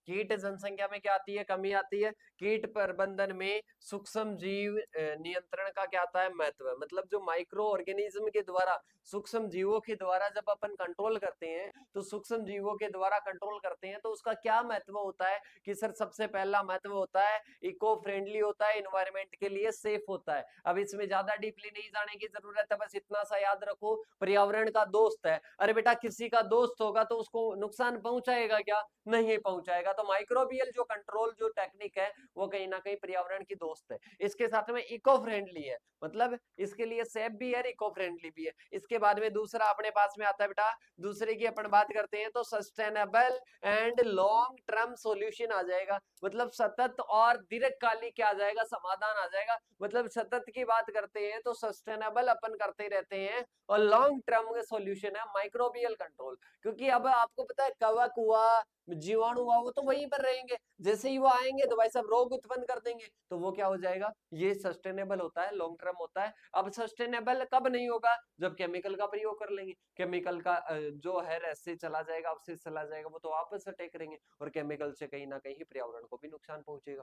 [SPEAKER 1] कीट जनसंख्या में क्या आती है, कमी आती है। कीट प्रबंधन में सूक्ष्म जीव नियंत्रण का क्या आता है, महत्व। मतलब जो माइक्रो ऑर्गेनिज्म के द्वारा, सूक्ष्म जीवों के द्वारा जब अपन कंट्रोल करते हैं, तो सूक्ष्म जीवों के द्वारा कंट्रोल करते हैं तो उसका क्या महत्व होता है कि सर सबसे पहला महत्व होता है इको फ्रेंडली होता है, इन्वायरमेंट के लिए सेफ होता है। अब इसमें ज्यादा डीपली नहीं जाने की जरूरत है, बस इतना सा याद रखो, पर्यावरण का दोस्त है। अरे बेटा किसी का दोस्त होगा तो उसको नुकसान पहुंचाएगा क्या, नहीं पहुंचाएगा। तो माइक्रोबियल जो कंट्रोल जो टेक्निक है वो कहीं ना कहीं पर्यावरण की दोस्त है। इसके साथ में इको फ्रेंडली है, मतलब इसके लिए सेफ भी है, इको फ्रेंडली भी है। इसके बाद में दूसरा अपने पास में आता है बेटा, दूसरे की अपन बात करते हैं तो sustainable and long term solution आ जाएगा। मतलब सतत और दीर्घकालिक क्या आ जाएगा, समाधान आ जाएगा। मतलब सतत की बात करते हैं तो सस्टेनेबल अपन करते रहते हैं, और लॉन्ग टर्म सॉल्यूशन है माइक्रोबियल कंट्रोल। क्योंकि अब आपको पता है कवक हुआ, जीवाणु हुआ, वो तो वहीं पर रहेंगे, जैसे ही वो आएंगे तो भाई सब रोग उत्पन्न कर देंगे, तो वो क्या हो जाएगा, ये सस्टेनेबल होता है, लॉन्ग टर्म होता है। अब सस्टेनेबल कब नहीं होगा, जब केमिकल का प्रयोग कर लेंगे। केमिकल का जो है ऐसे चला जाएगा, अवशेष चला जाएगा, वो तो वापस अटैक करेंगे, और केमिकल से कहीं ना कहीं पर्यावरण को भी नुकसान पहुंचेगा।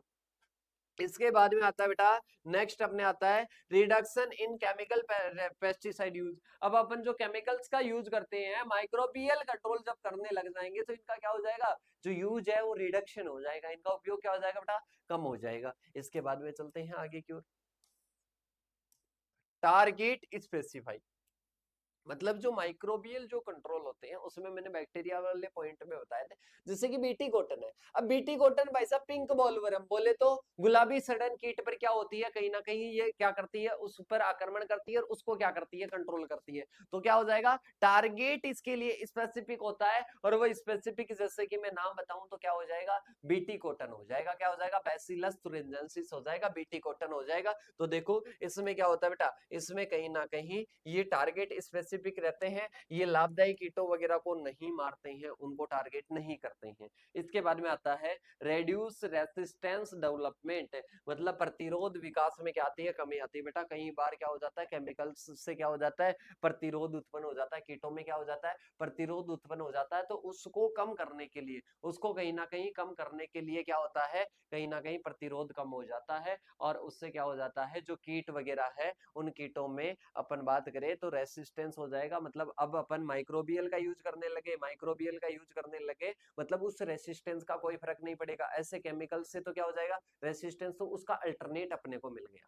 [SPEAKER 1] इसके बाद में आता है बेटा, नेक्स्ट अपने आता है reduction in chemical pesticide use. अब अपन जो केमिकल्स का यूज करते हैं, माइक्रोबियल कंट्रोल जब करने लग जाएंगे तो इनका क्या हो जाएगा, जो यूज है वो रिडक्शन हो जाएगा, इनका उपयोग क्या हो जाएगा बेटा, कम हो जाएगा। इसके बाद में चलते हैं आगे की ओर, टारगेट स्पेसिफाई। मतलब जो माइक्रोबियल जो कंट्रोल होते हैं उसमें मैंने बैक्टीरिया वाले पॉइंट में बताया था, जैसे कि बीटी कॉटन है। अब बीटी कॉटन भाई साहब पिंक बॉलवर्म बोले तो गुलाबी सड़न कीट पर क्या होती है, कहीं ना कहीं ये क्या करती है, उस पर आक्रमण करती है और उसको क्या करती है, कंट्रोल करती है। तो क्या हो जाएगा, टारगेट इसके लिए स्पेसिफिक होता है, और वो स्पेसिफिक जैसे कि मैं नाम बताऊं तो क्या हो जाएगा, बीटी कॉटन हो जाएगा। क्या हो जाएगा, बैसिलस तुरिंजेंसिस हो जाएगा, बीटी कॉटन हो जाएगा। तो देखो इसमें क्या होता है बेटा, इसमें कहीं ना कहीं ये टारगेट स्पेसिफिक रहते हैं, ये लाभदायी कीटों वगैरह को नहीं मारते हैं, उनको टारगेट नहीं करते हैं। इसके बाद में आता है रेड्यूस रेसिस्टेंस डेवलपमेंट, मतलब प्रतिरोध विकास में क्या आती है, कमी आती है। बेटा कई बार क्या हो जाता है, केमिकल्स से क्या हो जाता है, प्रतिरोध उत्पन्न हो जाता है, कीटों में क्या हो जाता है, प्रतिरोध उत्पन्न हो जाता है। तो उसको कम करने के लिए, उसको कहीं ना कहीं कम करने के लिए क्या होता है, कहीं ना कहीं प्रतिरोध कम हो जाता है, और उससे क्या हो जाता है, जो कीट वगैरह है उन कीटों में अपन बात करें तो रेसिस्टेंस हो जाएगा। मतलब अब अपन माइक्रोबियल का यूज करने लगे, माइक्रोबियल का यूज करने लगे, मतलब उस रेसिस्टेंस का कोई फर्क नहीं पड़ेगा। ऐसे केमिकल से तो क्या हो जाएगा, रेसिस्टेंस तो उसका अल्टरनेट अपने को मिल गया।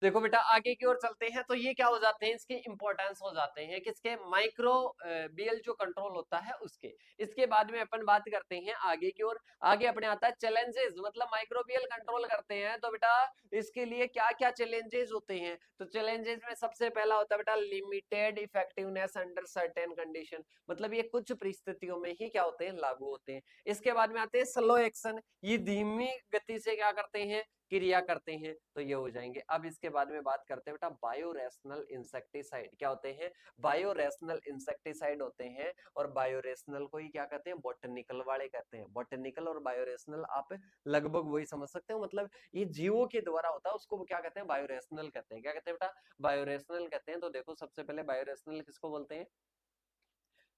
[SPEAKER 1] देखो बेटा आगे की ओर चलते हैं तो ये क्या हो जाते हैं, इसके इंपॉर्टेंस हो जाते हैं किसके, माइक्रो बियल जो कंट्रोल होता है उसके। इसके बाद में अपन बात करते हैं आगे की ओर। आगे अपने आता है चैलेंजेस, मतलब माइक्रोबियल कंट्रोल करते हैं तो बेटा इसके लिए क्या क्या चैलेंजेस होते हैं। तो चैलेंजेस में सबसे पहला होता है बेटा limited effectiveness under certain condition, मतलब ये कुछ परिस्थितियों में ही क्या होते हैं, लागू होते हैं। इसके बाद में आते हैं स्लो एक्शन, ये धीमी गति से क्या करते हैं, क्रिया करते हैं तो ये हो जाएंगे। अब इसके बाद में बात करते हैं बेटा बायोरेशनल इंसेक्टिसाइड क्या होते हैं। बायोरेशनल इंसेक्टिसाइड होते हैं और बायोरेशनल को ही क्या कहते हैं, बॉटनिकल वाले कहते हैं। बॉटनिकल और बायोरेशनल आप लगभग वही समझ सकते हो, मतलब ये जीवों के द्वारा होता है उसको क्या कहते हैं, बायोरेशनल कहते हैं। क्या कहते हैं बेटा, बायोरेशनल कहते हैं। तो देखो सबसे पहले बायोरेशनल किसको बोलते हैं,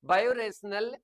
[SPEAKER 1] बायोरेशनल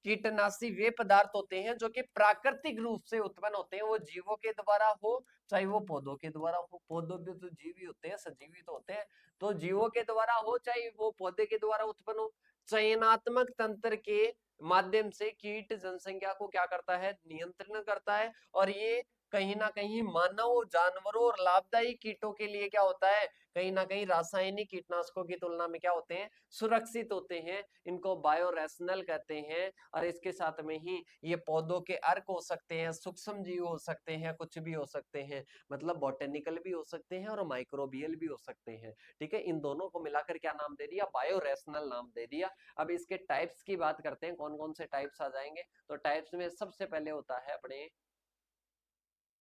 [SPEAKER 1] कीटनाशी वे पदार्थ होते हैं जो कि प्राकृतिक रूप से उत्पन्न होते हैं, वो जीवों के द्वारा हो चाहे वो पौधों के द्वारा हो। पौधों में तो जीव ही होते हैं, सजीवी तो होते हैं, तो जीवों के द्वारा हो चाहे वो पौधे के द्वारा उत्पन्न हो, चयनात्मक तंत्र के माध्यम से कीट जनसंख्या को क्या करता है, नियंत्रण करता है। और ये कहीं ना कहीं मानव, जानवरों और लाभदायी कीटों के लिए क्या होता है, कहीं ना कहीं रासायनिक कीटनाशकों की तुलना में क्या होते हैं, सुरक्षित होते हैं। इनको बायोरेशनल कहते हैं। और इसके साथ में ही ये पौधों के अर्क हो सकते हैं, सूक्ष्म जीव हो सकते हैं, कुछ भी हो सकते हैं, मतलब बॉटेनिकल भी हो सकते हैं और माइक्रोबियल भी हो सकते हैं। ठीक है, इन दोनों को मिलाकर क्या नाम दे दिया, बायोरेशनल नाम दे दिया। अब इसके टाइप्स की बात करते हैं, कौन कौन से टाइप्स आ जाएंगे। तो टाइप्स में सबसे पहले होता है अपने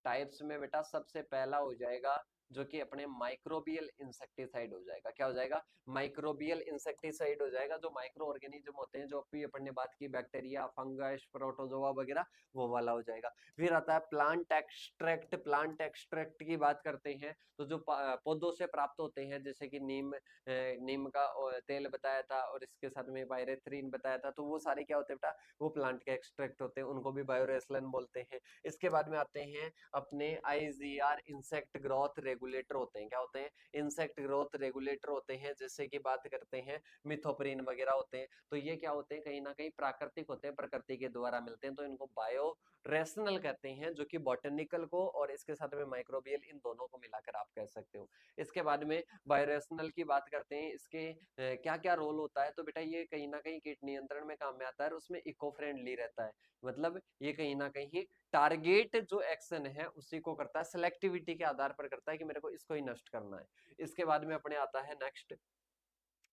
[SPEAKER 1] टाइप्स में बेटा सबसे पहला हो जाएगा जो कि अपने माइक्रोबियल इंसेक्टिसाइड हो जाएगा। क्या हो जाएगा, माइक्रोबियल इंसेक्टिसाइड हो जाएगा। जो माइक्रो ऑर्गेनिज्म होते हैं, जो भी अपन ने बात की, बैक्टीरिया, फंगस, प्रोटोजोआ वगैरह, वो वाला हो जाएगा। फिर आता है प्लांट एक्सट्रैक्ट। प्लांट एक्सट्रैक्ट की बात करते हैं तो जो पौधों से प्राप्त होते हैं, जैसे कि नीम का तेल बताया था और इसके साथ में पायरेथ्रिन बताया था, तो वो सारे क्या होते हैं बेटा, वो प्लांट के एक्सट्रैक्ट होते हैं, उनको भी बायोरेसलन बोलते हैं। इसके बाद में आते हैं अपने आईजीआर, इंसेक्ट ग्रोथ रेगुलेटर होते हैं। क्या होते हैं, इंसेक्ट ग्रोथ रेगुलेटर होते हैं। जैसे कि बात करते हैं मिथोप्रिन वगैरह होते हैं। तो ये क्या होते हैं, कहीं ना कहीं प्राकृतिक होते हैं, प्रकृति के द्वारा मिलते हैं, तो इनको बायो रेशनल कहते हैं, जो कि बॉटनिकल को और इसके साथ में माइक्रोबियल, इन दोनों को मिलाकर आप कह सकते हो। इसके बाद में बायोरेशनल की बात करते हैं, इसके क्या क्या रोल होता है। तो बेटा ये कहीं ना कहीं कीट नियंत्रण में काम में आता है और उसमें इको फ्रेंडली रहता है। मतलब ये कहीं ना कहीं टारगेट जो एक्शन है उसी को करता है, सिलेक्टिविटी के आधार पर करता है कि मेरे को इसको ही नष्ट करना है। इसके बाद में अपने आता है नेक्स्ट,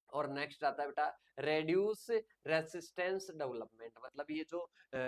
[SPEAKER 1] और नेक्स्ट आता है बेटा रेड्यूस रेसिस्टेंस डेवलपमेंट। मतलब ये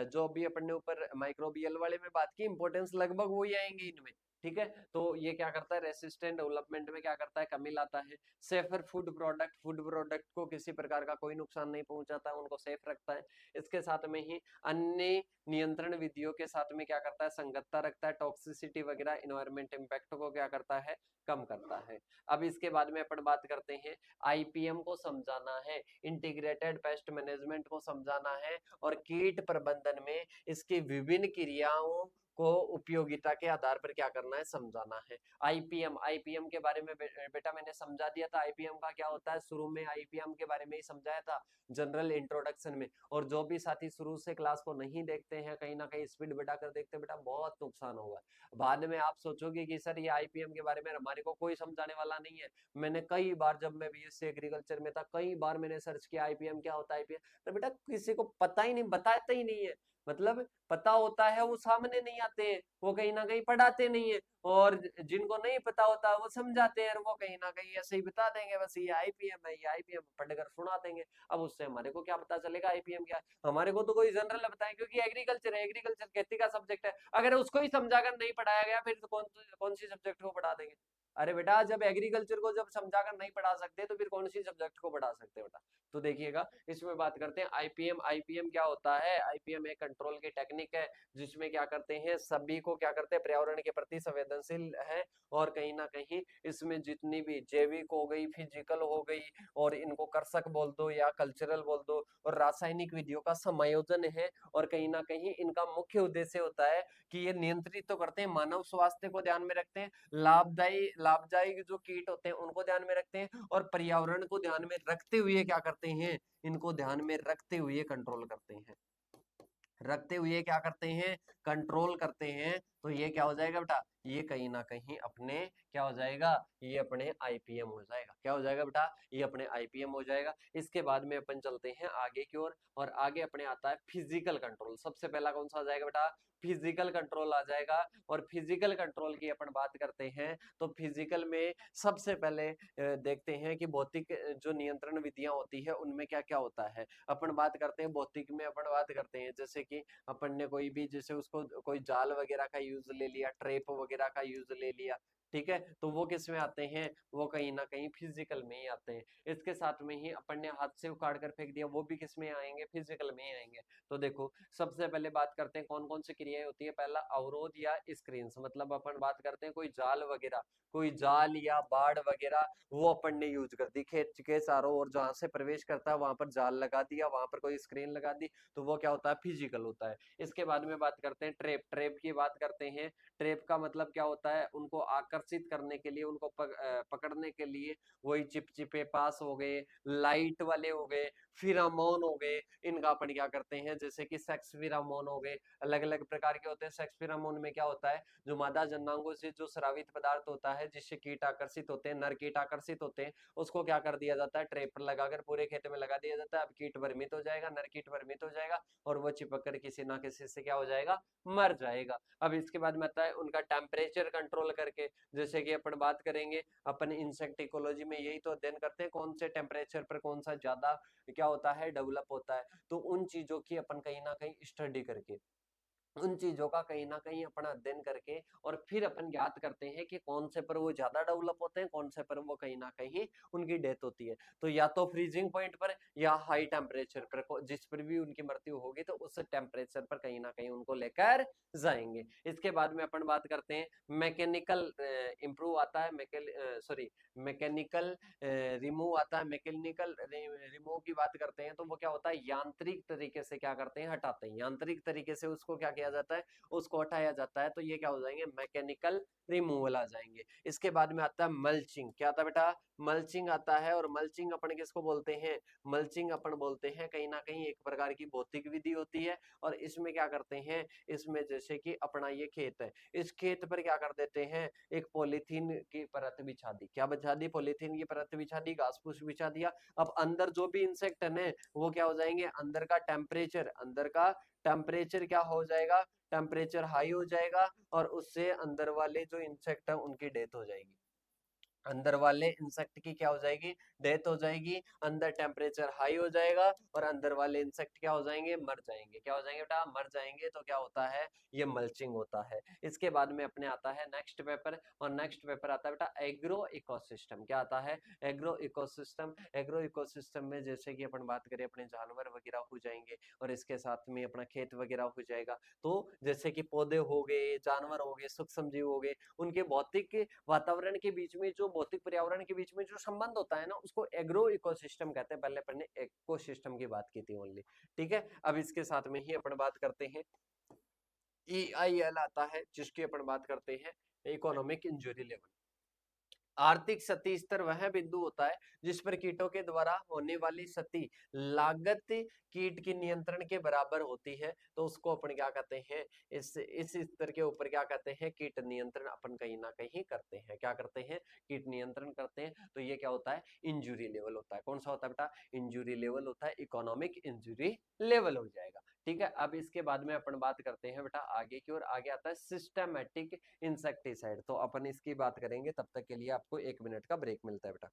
[SPEAKER 1] जो भी अपन ने ऊपर माइक्रोबियल वाले में बात की, इंपॉर्टेंस लगभग वही आएंगे इनमें। ठीक है, तो ये क्या करता है, रेसिस्टेंट डेवलपमेंट में क्या करता है, कमी लाता है। Safer food product, food product को किसी प्रकार का कोई नुकसान नहीं पहुंचाता है, उनको सेफ रखता है। इसके साथ में ही अन्य नियंत्रण विधियों के साथ में क्या करता है, संगतता रखता है। टॉक्सिसिटी वगैरह, इन्वायरमेंट इंपैक्ट को क्या करता है, कम करता है। अब इसके बाद में अपन बात करते हैं आईपीएम को समझाना है, इंटीग्रेटेड पेस्ट मैनेजमेंट को समझाना है, और कीट प्रबंधन में इसकी विभिन्न क्रियाओं को उपयोगिता के आधार पर क्या करना है, समझाना है। आईपीएम, आईपीएम के बारे में बेटा मैंने समझा दिया था, आईपीएम का क्या होता है, शुरू में आईपीएम के बारे में ही समझाया था जनरल इंट्रोडक्शन में। और जो भी साथी शुरू से क्लास को नहीं देखते हैं, कहीं ना कहीं स्पीड बढ़ाकर देखते हैं, बेटा बहुत नुकसान होगा। बाद में आप सोचोगे कि सर ये आईपीएम के बारे में हमारे को कोई समझाने वाला नहीं है। मैंने कई बार, जब मैं बीएससी एग्रीकल्चर में था, कई बार मैंने सर्च किया आईपीएम क्या होता है, आईपीएम, तो बेटा किसी को पता ही नहीं, बताता ही नहीं है। मतलब पता होता है वो सामने नहीं आते हैं, वो कहीं ना कहीं पढ़ाते नहीं है, और जिनको नहीं पता होता वो समझाते हैं, और वो कहीं ना कहीं ऐसे ही बता देंगे, बस ये आईपीएम है, ये आईपीएम पढ़कर सुना देंगे। अब उससे हमारे को क्या पता चलेगा आईपीएम क्या है, हमारे को तो कोई जनरल बताए, क्योंकि एग्रीकल्चर है, एग्रीकल्चर खेती का सब्जेक्ट है। अगर उसको ही समझाकर नहीं पढ़ाया गया, फिर तो कौन सी सब्जेक्ट को पढ़ा देंगे। अरे बेटा जब एग्रीकल्चर को जब समझाकर नहीं पढ़ा सकते, तो फिर कौन सी सब्जेक्ट को पढ़ा सकते बेटा। तो देखिएगा, इसमें बात करते हैं आईपीएम। आईपीएम क्या होता है, आईपीएम एक कंट्रोल की टेक्निक है, जिसमें क्या करते हैं, सभी को क्या करते हैं, पर्यावरण के प्रति संवेदनशील है। और कहीं ना कहीं इसमें जितनी भी जैविक हो गई, फिजिकल हो गई, और इनको कर्षक बोल दो या कल्चरल बोल दो, और रासायनिक विधियों का समायोजन है। और कहीं ना कहीं इनका मुख्य उद्देश्य होता है कि ये नियंत्रित तो करते हैं, मानव स्वास्थ्य को ध्यान में रखते हैं, लाभदायी जो कीट होते हैं उनको ध्यान में रखते हैं, और पर्यावरण को ध्यान में रखते हुए क्या करते हैं, इनको ध्यान में रखते हुए कंट्रोल करते हैं। रखते हुए क्या करते हैं, कंट्रोल करते हैं। तो ये क्या हो जाएगा बेटा, ये कहीं ना कहीं अपने क्या हो जाएगा, ये अपने आईपीएम हो जाएगा। क्या हो जाएगा बेटा, ये अपने आईपीएम हो जाएगा। इसके बाद में अपन चलते हैं आगे की ओर, और आगे अपने आता है फिजिकल कंट्रोल। सबसे पहला कौन सा आ जाएगा बेटा, फिजिकल कंट्रोल आ जाएगा। और फिजिकल कंट्रोल की अपन बात करते हैं, तो फिजिकल में सबसे पहले देखते हैं कि भौतिक जो नियंत्रण विधियां होती है उनमें क्या क्या होता है। अपन बात करते हैं भौतिक में, अपन बात करते हैं जैसे कि अपन ने कोई भी, जैसे उसको कोई जाल वगैरह का यूज ले लिया, ट्रेप वगैरह वगैरह का यूज ले लिया, ठीक है, तो वो किस में आते हैं, वो कहीं ना कहीं फिजिकल में ही आते हैं। इसके साथ में ही अपन ने हाथ से उखाड़ कर फेंक दिया, वो भी किस में आएंगे, फिजिकल में ही आएंगे। तो देखो सबसे पहले बात करते हैं कौन कौन सी क्रियाएं होती है। पहला अवरोध या स्क्रीन, मतलब अपन बात करते हैं कोई जाल वगैरह, कोई जाल या बाड़ वगैरह, वो अपन ने यूज कर दी, खेत के चारों ओर जहां से प्रवेश करता है वहां पर जाल लगा दिया, वहां पर कोई स्क्रीन लगा दी, तो वो क्या होता है, फिजिकल होता है। इसके बाद में बात करते हैं ट्रैप, ट्रैप की बात करते हैं। ट्रैप का मतलब क्या होता है, उनको आकर्षित करने के लिए, उनको पकड़ने के लिए, वही चिपचिपे पास हो गए, लाइट वाले हो गए, फिरामोन हो गए, इनका अपन क्या करते हैं, जैसे कि सेक्स फिरामोन हो गए, अलग अलग प्रकार के होते हैं। सेक्स फिरामोन में क्या होता है, जो मादा जननांगों से जो स्रावित पदार्थ होता है जिससे कीट आकर्षित होते हैं, नर कीट आकर्षित होते हैं, उसको क्या कर दिया जाता है, ट्रैप लगाकर पूरे खेत में लगा दिया जाता है। अब कीट भ्रमित हो जाएगा, नर कीट भ्रमित हो जाएगा और वो चिपक कर किसी ना किसी से क्या हो जाएगा, मर जाएगा। अब इसके बाद में आता है उनका टेम्परेचर कंट्रोल करके, जैसे कि अपन बात करेंगे, अपन इंसेक्ट इकोलॉजी में यही तो अध्ययन करते हैं, कौन से टेम्परेचर पर कौन सा ज्यादा क्या होता है, डेवलप होता है। तो उन चीजों की अपन कहीं ना कहीं स्टडी करके, उन चीजों का कहीं ना कहीं अपन अध्ययन करके, और फिर अपन ज्ञात करते हैं कि कौन से पर वो ज्यादा डेवलप होते हैं, कौन से पर वो कहीं ना कहीं उनकी डेथ होती है। तो या तो फ्रीजिंग पॉइंट पर या हाई टेम्परेचर पर, जिस पर भी उनकी मृत्यु होगी तो उस टेम्परेचर पर कहीं ना कहीं उनको लेकर जाएंगे। इसके बाद में अपन बात करते हैं मैकेनिकल इंप्रूव आता है, सॉरी मैकेनिकल रिमूव आता है। मैकेनिकल रिमूव की बात करते हैं तो वो क्या होता है, यांत्रिक तरीके से क्या करते हैं, हटाते हैं, यांत्रिक तरीके से उसको क्या किया जाता है, उसको हटाया जाता है। तो ये क्या हो जाएंगे, मैकेनिकल रिमूवल आ जाएंगे। इसके बाद में आता है मल्चिंग, क्या आता है बेटा, मल्चिंग आता है। और मल्चिंग अपन किसको बोलते हैं, मल्चिंग अपन बोलते हैं कहीं ना कहीं एक प्रकार की भौतिक विधि होती है। और इसमें क्या करते हैं, इसमें जैसे कि अपना ये खेत है, इस खेत पर क्या कर देते हैं, एक पॉलीथीन की परत बिछा दी, क्या बिछा दी, पॉलीथीन की परत बिछा दी, घास फूस बिछा दिया। अब अंदर जो भी इंसेक्ट है वो क्या हो जाएंगे, अंदर का टेम्परेचर क्या हो जाएगा, टेम्परेचर हाई हो जाएगा, और उससे अंदर वाले जो इंसेक्ट है उनकी डेथ हो जाएगी। अंदर वाले इंसेक्ट की क्या हो जाएगी, डेथ हो जाएगी, अंदर टेम्परेचर हाई हो जाएगा और अंदर वाले इंसेक्ट क्या हो जाएंगे, मर जाएंगे। क्या हो जाएंगे बेटा, मर जाएंगे। तो क्या होता है, ये मल्चिंग होता है। इसके बाद में अपने आता है नेक्स्ट पेपर, और नेक्स्ट पेपर आता है बेटा एग्रो इकोसिस्टम। क्या आता है, एग्रो इकोसिस्टम। एग्रो इकोसिस्टम में जैसे कि अपन बात करें, अपने जानवर वगैरह हो जाएंगे और इसके साथ में अपना खेत वगैरह हो जाएगा। तो जैसे कि पौधे हो गए, जानवर हो गए, सूक्ष्म जीव हो गए, उनके भौतिक वातावरण के बीच में, जो भौतिक पर्यावरण के बीच में जो संबंध होता है ना, उसको एग्रो इकोसिस्टम कहते हैं। पहले अपन ने इकोसिस्टम की बात की थी ओनली, ठीक है। अब इसके साथ में ही अपन बात करते हैं EIL आता है, जिसकी अपन बात करते हैं इकोनॉमिक इंजुरी लेवल। आर्थिक क्षति स्तर वह बिंदु होता है जिस पर कीटों के द्वारा होने वाली क्षति लागत कीट की नियंत्रण के बराबर होती है, तो उसको अपन क्या कहते हैं, इस स्तर के ऊपर क्या कहते हैं, कीट नियंत्रण अपन कहीं ना कहीं करते हैं। क्या करते हैं, कीट नियंत्रण करते हैं। तो ये क्या होता है, इंजुरी लेवल होता है। कौन सा होता है बेटा, इंजुरी लेवल होता है, इकोनॉमिक इंजुरी लेवल हो जाएगा, ठीक है। अब इसके बाद में अपन बात करते हैं बेटा आगे की ओर, आगे आता है सिस्टमैटिक इंसेक्टिसाइड। तो अपन इसकी बात करेंगे, तब तक के लिए आपको 1 मिनट का ब्रेक मिलता है बेटा।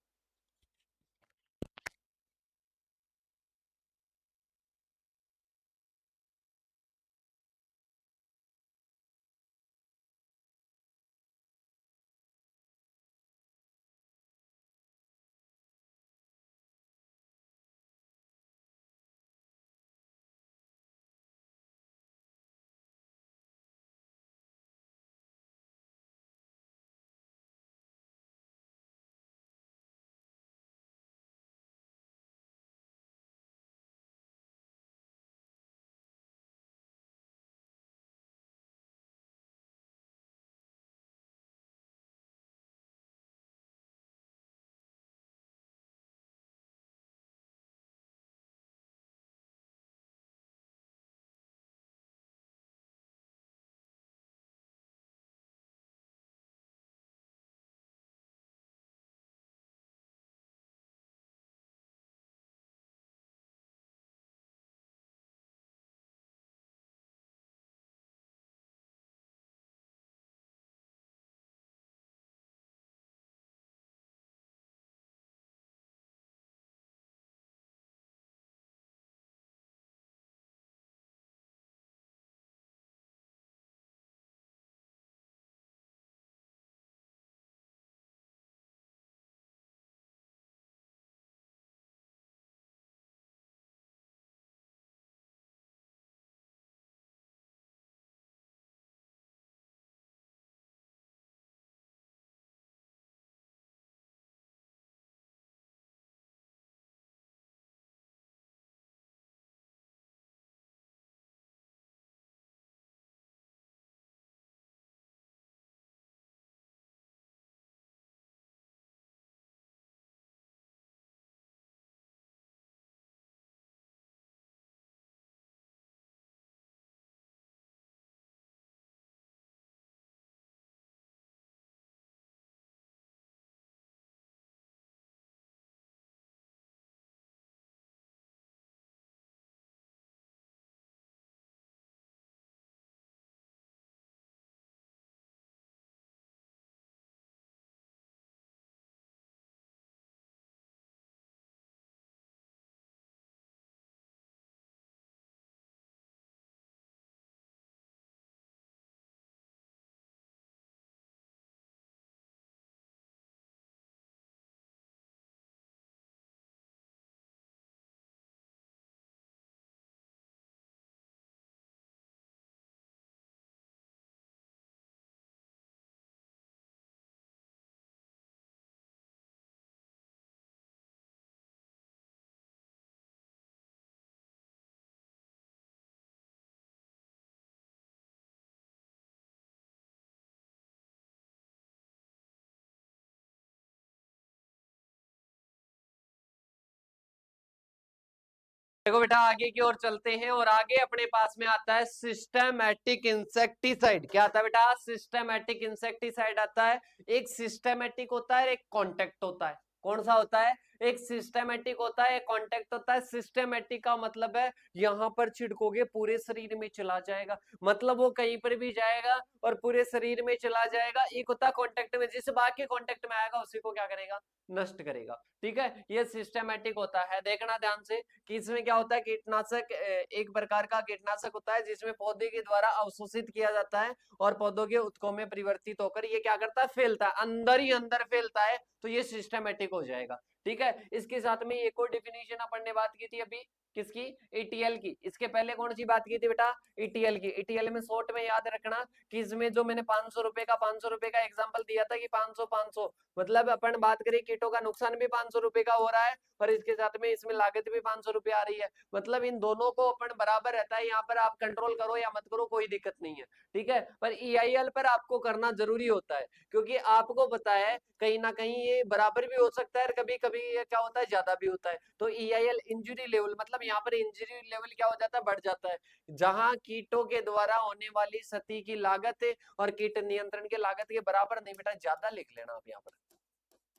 [SPEAKER 1] देखो बेटा आगे की ओर चलते हैं और आगे अपने पास में आता है सिस्टमैटिक इंसेक्टिसाइड। क्या आता है बेटा? सिस्टमैटिक इंसेक्टिसाइड आता है। एक सिस्टमैटिक होता है, एक कॉन्टेक्ट होता है। कौन सा होता है? एक सिस्टमैटिक होता है, एक कॉन्टेक्ट होता है। सिस्टमैटिक का मतलब है यहां पर छिड़कोगे पूरे शरीर में चला जाएगा, मतलब वो कहीं पर भी जाएगा और पूरे शरीर में चला जाएगा। एक होता है कॉन्टेक्ट में, जिस बाकी कॉन्टेक्ट में आएगा उसी को क्या करेगा? नष्ट करेगा। ठीक है, ये सिस्टमैटिक होता है। देखना ध्यान से कि इसमें क्या होता है, कीटनाशक एक प्रकार का कीटनाशक होता है जिसमें पौधे के द्वारा अवशोषित किया जाता है और पौधों के उत्कों में परिवर्तित होकर ये क्या करता है? फैलता है, अंदर ही अंदर फैलता है, तो ये सिस्टमैटिक हो जाएगा। ठीक है, इसके साथ में एक और डिफिनेशन अपन ने बात की थी अभी, किसकी? ईटीएल की। इसके पहले कौन सी बात की थी बेटा? ईटीएल की। ईटीएल में शॉर्ट में याद रखना कि इसमें जो मैंने 500 रुपए का एग्जांपल दिया था कि 500 मतलब अपन बात करें कीटों का नुकसान भी 500 रुपए का हो रहा है और इसके साथ में इसमें लागत भी 500 रुपए आ रही है, मतलब इन दोनों को अपन बराबर रहता है। यहाँ पर आप कंट्रोल करो या मत करो कोई दिक्कत नहीं है। ठीक है, पर ईआईएल पर आपको करना जरूरी होता है, क्योंकि आपको पता है कहीं ना कहीं ये बराबर भी हो सकता है और कभी कभी ये क्या होता है, ज्यादा भी होता है। तो ईआईएल इंजरी लेवल, मतलब यहाँ पर इंजरी लेवल क्या हो जाता है? बढ़ जाता है। जहां कीटों के द्वारा होने वाली क्षति की लागत और कीट नियंत्रण की लागत के बराबर नहीं बेटा, ज्यादा लिख लेना आप यहाँ पर।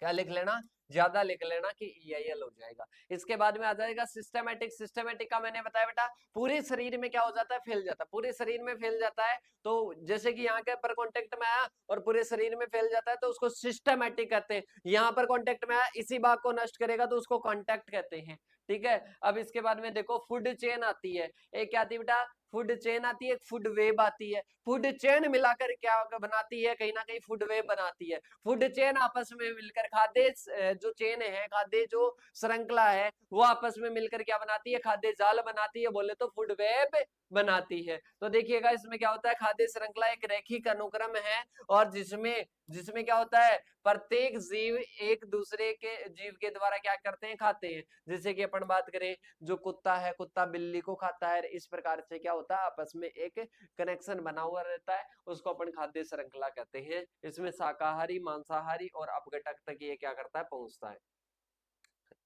[SPEAKER 1] क्या लिख लेना? ज्यादा लिख लेना कि ईआईएल हो जाएगा। इसके बाद में आ जाएगा सिस्टमैटिक। सिस्टमैटिक का मैंने बताया बेटा पूरे शरीर में क्या हो जाता है? फैल जाता है, पूरे शरीर में फैल जाता है। तो जैसे कि यहाँ के पर कांटेक्ट में आया और पूरे शरीर में फैल जाता है तो उसको सिस्टमैटिक कहते हैं। यहाँ पर कांटेक्ट में आया, इसी भाग को नष्ट करेगा तो उसको कॉन्टैक्ट कहते हैं। ठीक है, अब इसके बाद में देखो फूड चेन आती है। एक क्या आती है बेटा? फूड चेन आती है, फूड वेब आती है। फूड चेन मिलाकर क्या बनाती है? कहीं ना कहीं फूड वेब बनाती है। फूड चेन आपस में मिलकर खाद्य जो चेन है, खाद्य जो श्रृंखला है, वो आपस में मिलकर क्या बनाती है? खाद्य जाल बनाती है, बोले तो फूड वेब बनाती है। तो देखिएगा इसमें क्या होता है, खाद्य श्रृंखला एक रैखिक अनुक्रम है और जिसमें जिसमें क्या होता है, प्रत्येक जीव एक दूसरे के जीव के द्वारा क्या करते हैं? खाते हैं। जैसे कि अपन बात करें, जो कुत्ता है, कुत्ता बिल्ली को खाता है, इस प्रकार से क्या होता है, आपस में एक कनेक्शन बना हुआ रहता है, उसको अपन खाद्य श्रृंखला कहते हैं। इसमें शाकाहारी, मांसाहारी और अपघटक तक ये क्या करता है? पहुंचता है,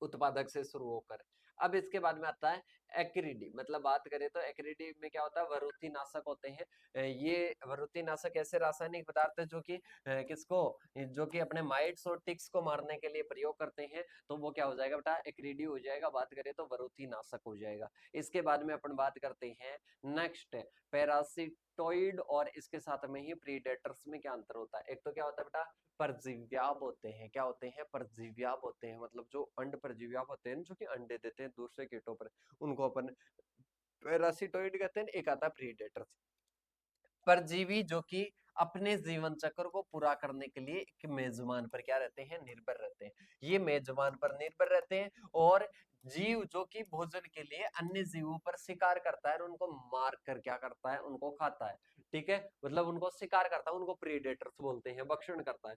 [SPEAKER 1] उत्पादक से शुरू होकर। अब इसके बाद में आता है एक्रिडी। मतलब बात करें तो एक्रिडी में क्या होता है? वरुथी नाशक होते हैं। ये वरुथी नाशक ऐसे रासायनिक पदार्थ है जो कि किसको, जो कि अपने माइट्स और टिक्स को मारने के लिए प्रयोग करते हैं, तो वो क्या हो जाएगा बेटा? एक्रिडी हो जाएगा। बात करें तो वरुथी नाशक हो जाएगा। इसके बाद में अपन बात करते हैं नेक्स्ट, पैरासिटोइड और इसके साथ में ही प्रीडेटर्स में क्या अंतर होता है? एक तो क्या होता है बेटा? परजीव्याप होते हैं। क्या होते हैं? परजीव्याप होते हैं, मतलब जो अंड परजीव्याप होते हैं जो कि अंडे देते हैं दूसरे कीटों पर, उनको अपन पैरासिटोइड कहते हैं। एक आता है प्रीडेटर्स, परजीवी जो कि अपने जीवन चक्र को पूरा करने के लिए एक मेजबान पर क्या रहते हैं? निर्भर रहते हैं। ये मेजबान पर निर्भर रहते हैं और जीव जो कि भोजन के लिए अन्य जीवों पर शिकार करता है और उनको मार कर क्या करता है? उनको खाता है। ठीक है, मतलब उनको शिकार करता है, उनको प्रीडेटर्स बोलते हैं, भक्षण करता है।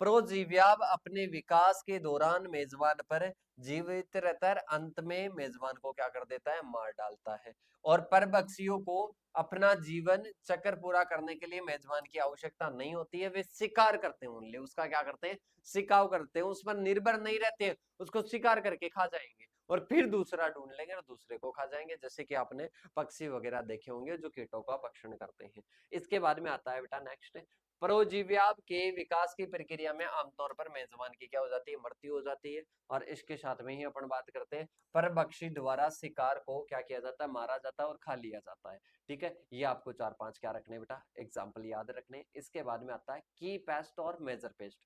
[SPEAKER 1] प्रोजीव्याव अपने विकास के दौरान मेजबान पर जीवित रहता है, अंत में मेजबान को क्या कर देता है? मार डालता है। और परभक्षियों को अपना जीवन चक्र पूरा करने के लिए मेजबान की आवश्यकता नहीं होती है, वे शिकार करते हैं ओनली, उसका क्या करते हैं? शिकार करते हैं, उस पर निर्भर नहीं रहते हैं, उसको शिकार करके खा जाएंगे और फिर दूसरा ढूंढ लेंगे और दूसरे को खा जाएंगे, जैसे कि आपने पक्षी वगैरह देखे होंगे जो कीटों का भक्षण करते हैं। इसके बाद में आता है बेटा नेक्स्ट, परोजीव्याप के विकास की प्रक्रिया में आमतौर पर मेजबान की क्या हो जाती है? मृत्यु हो जाती है। और इसके साथ में ही अपन बात करते हैं परभक्षी द्वारा शिकार को क्या किया जाता है? मारा जाता है और खा लिया जाता है। ठीक है, ये आपको 4-5 क्या रखने बेटा? एग्जाम्पल याद रखने। इसके बाद में आता है की पेस्ट और मेजर पेस्ट।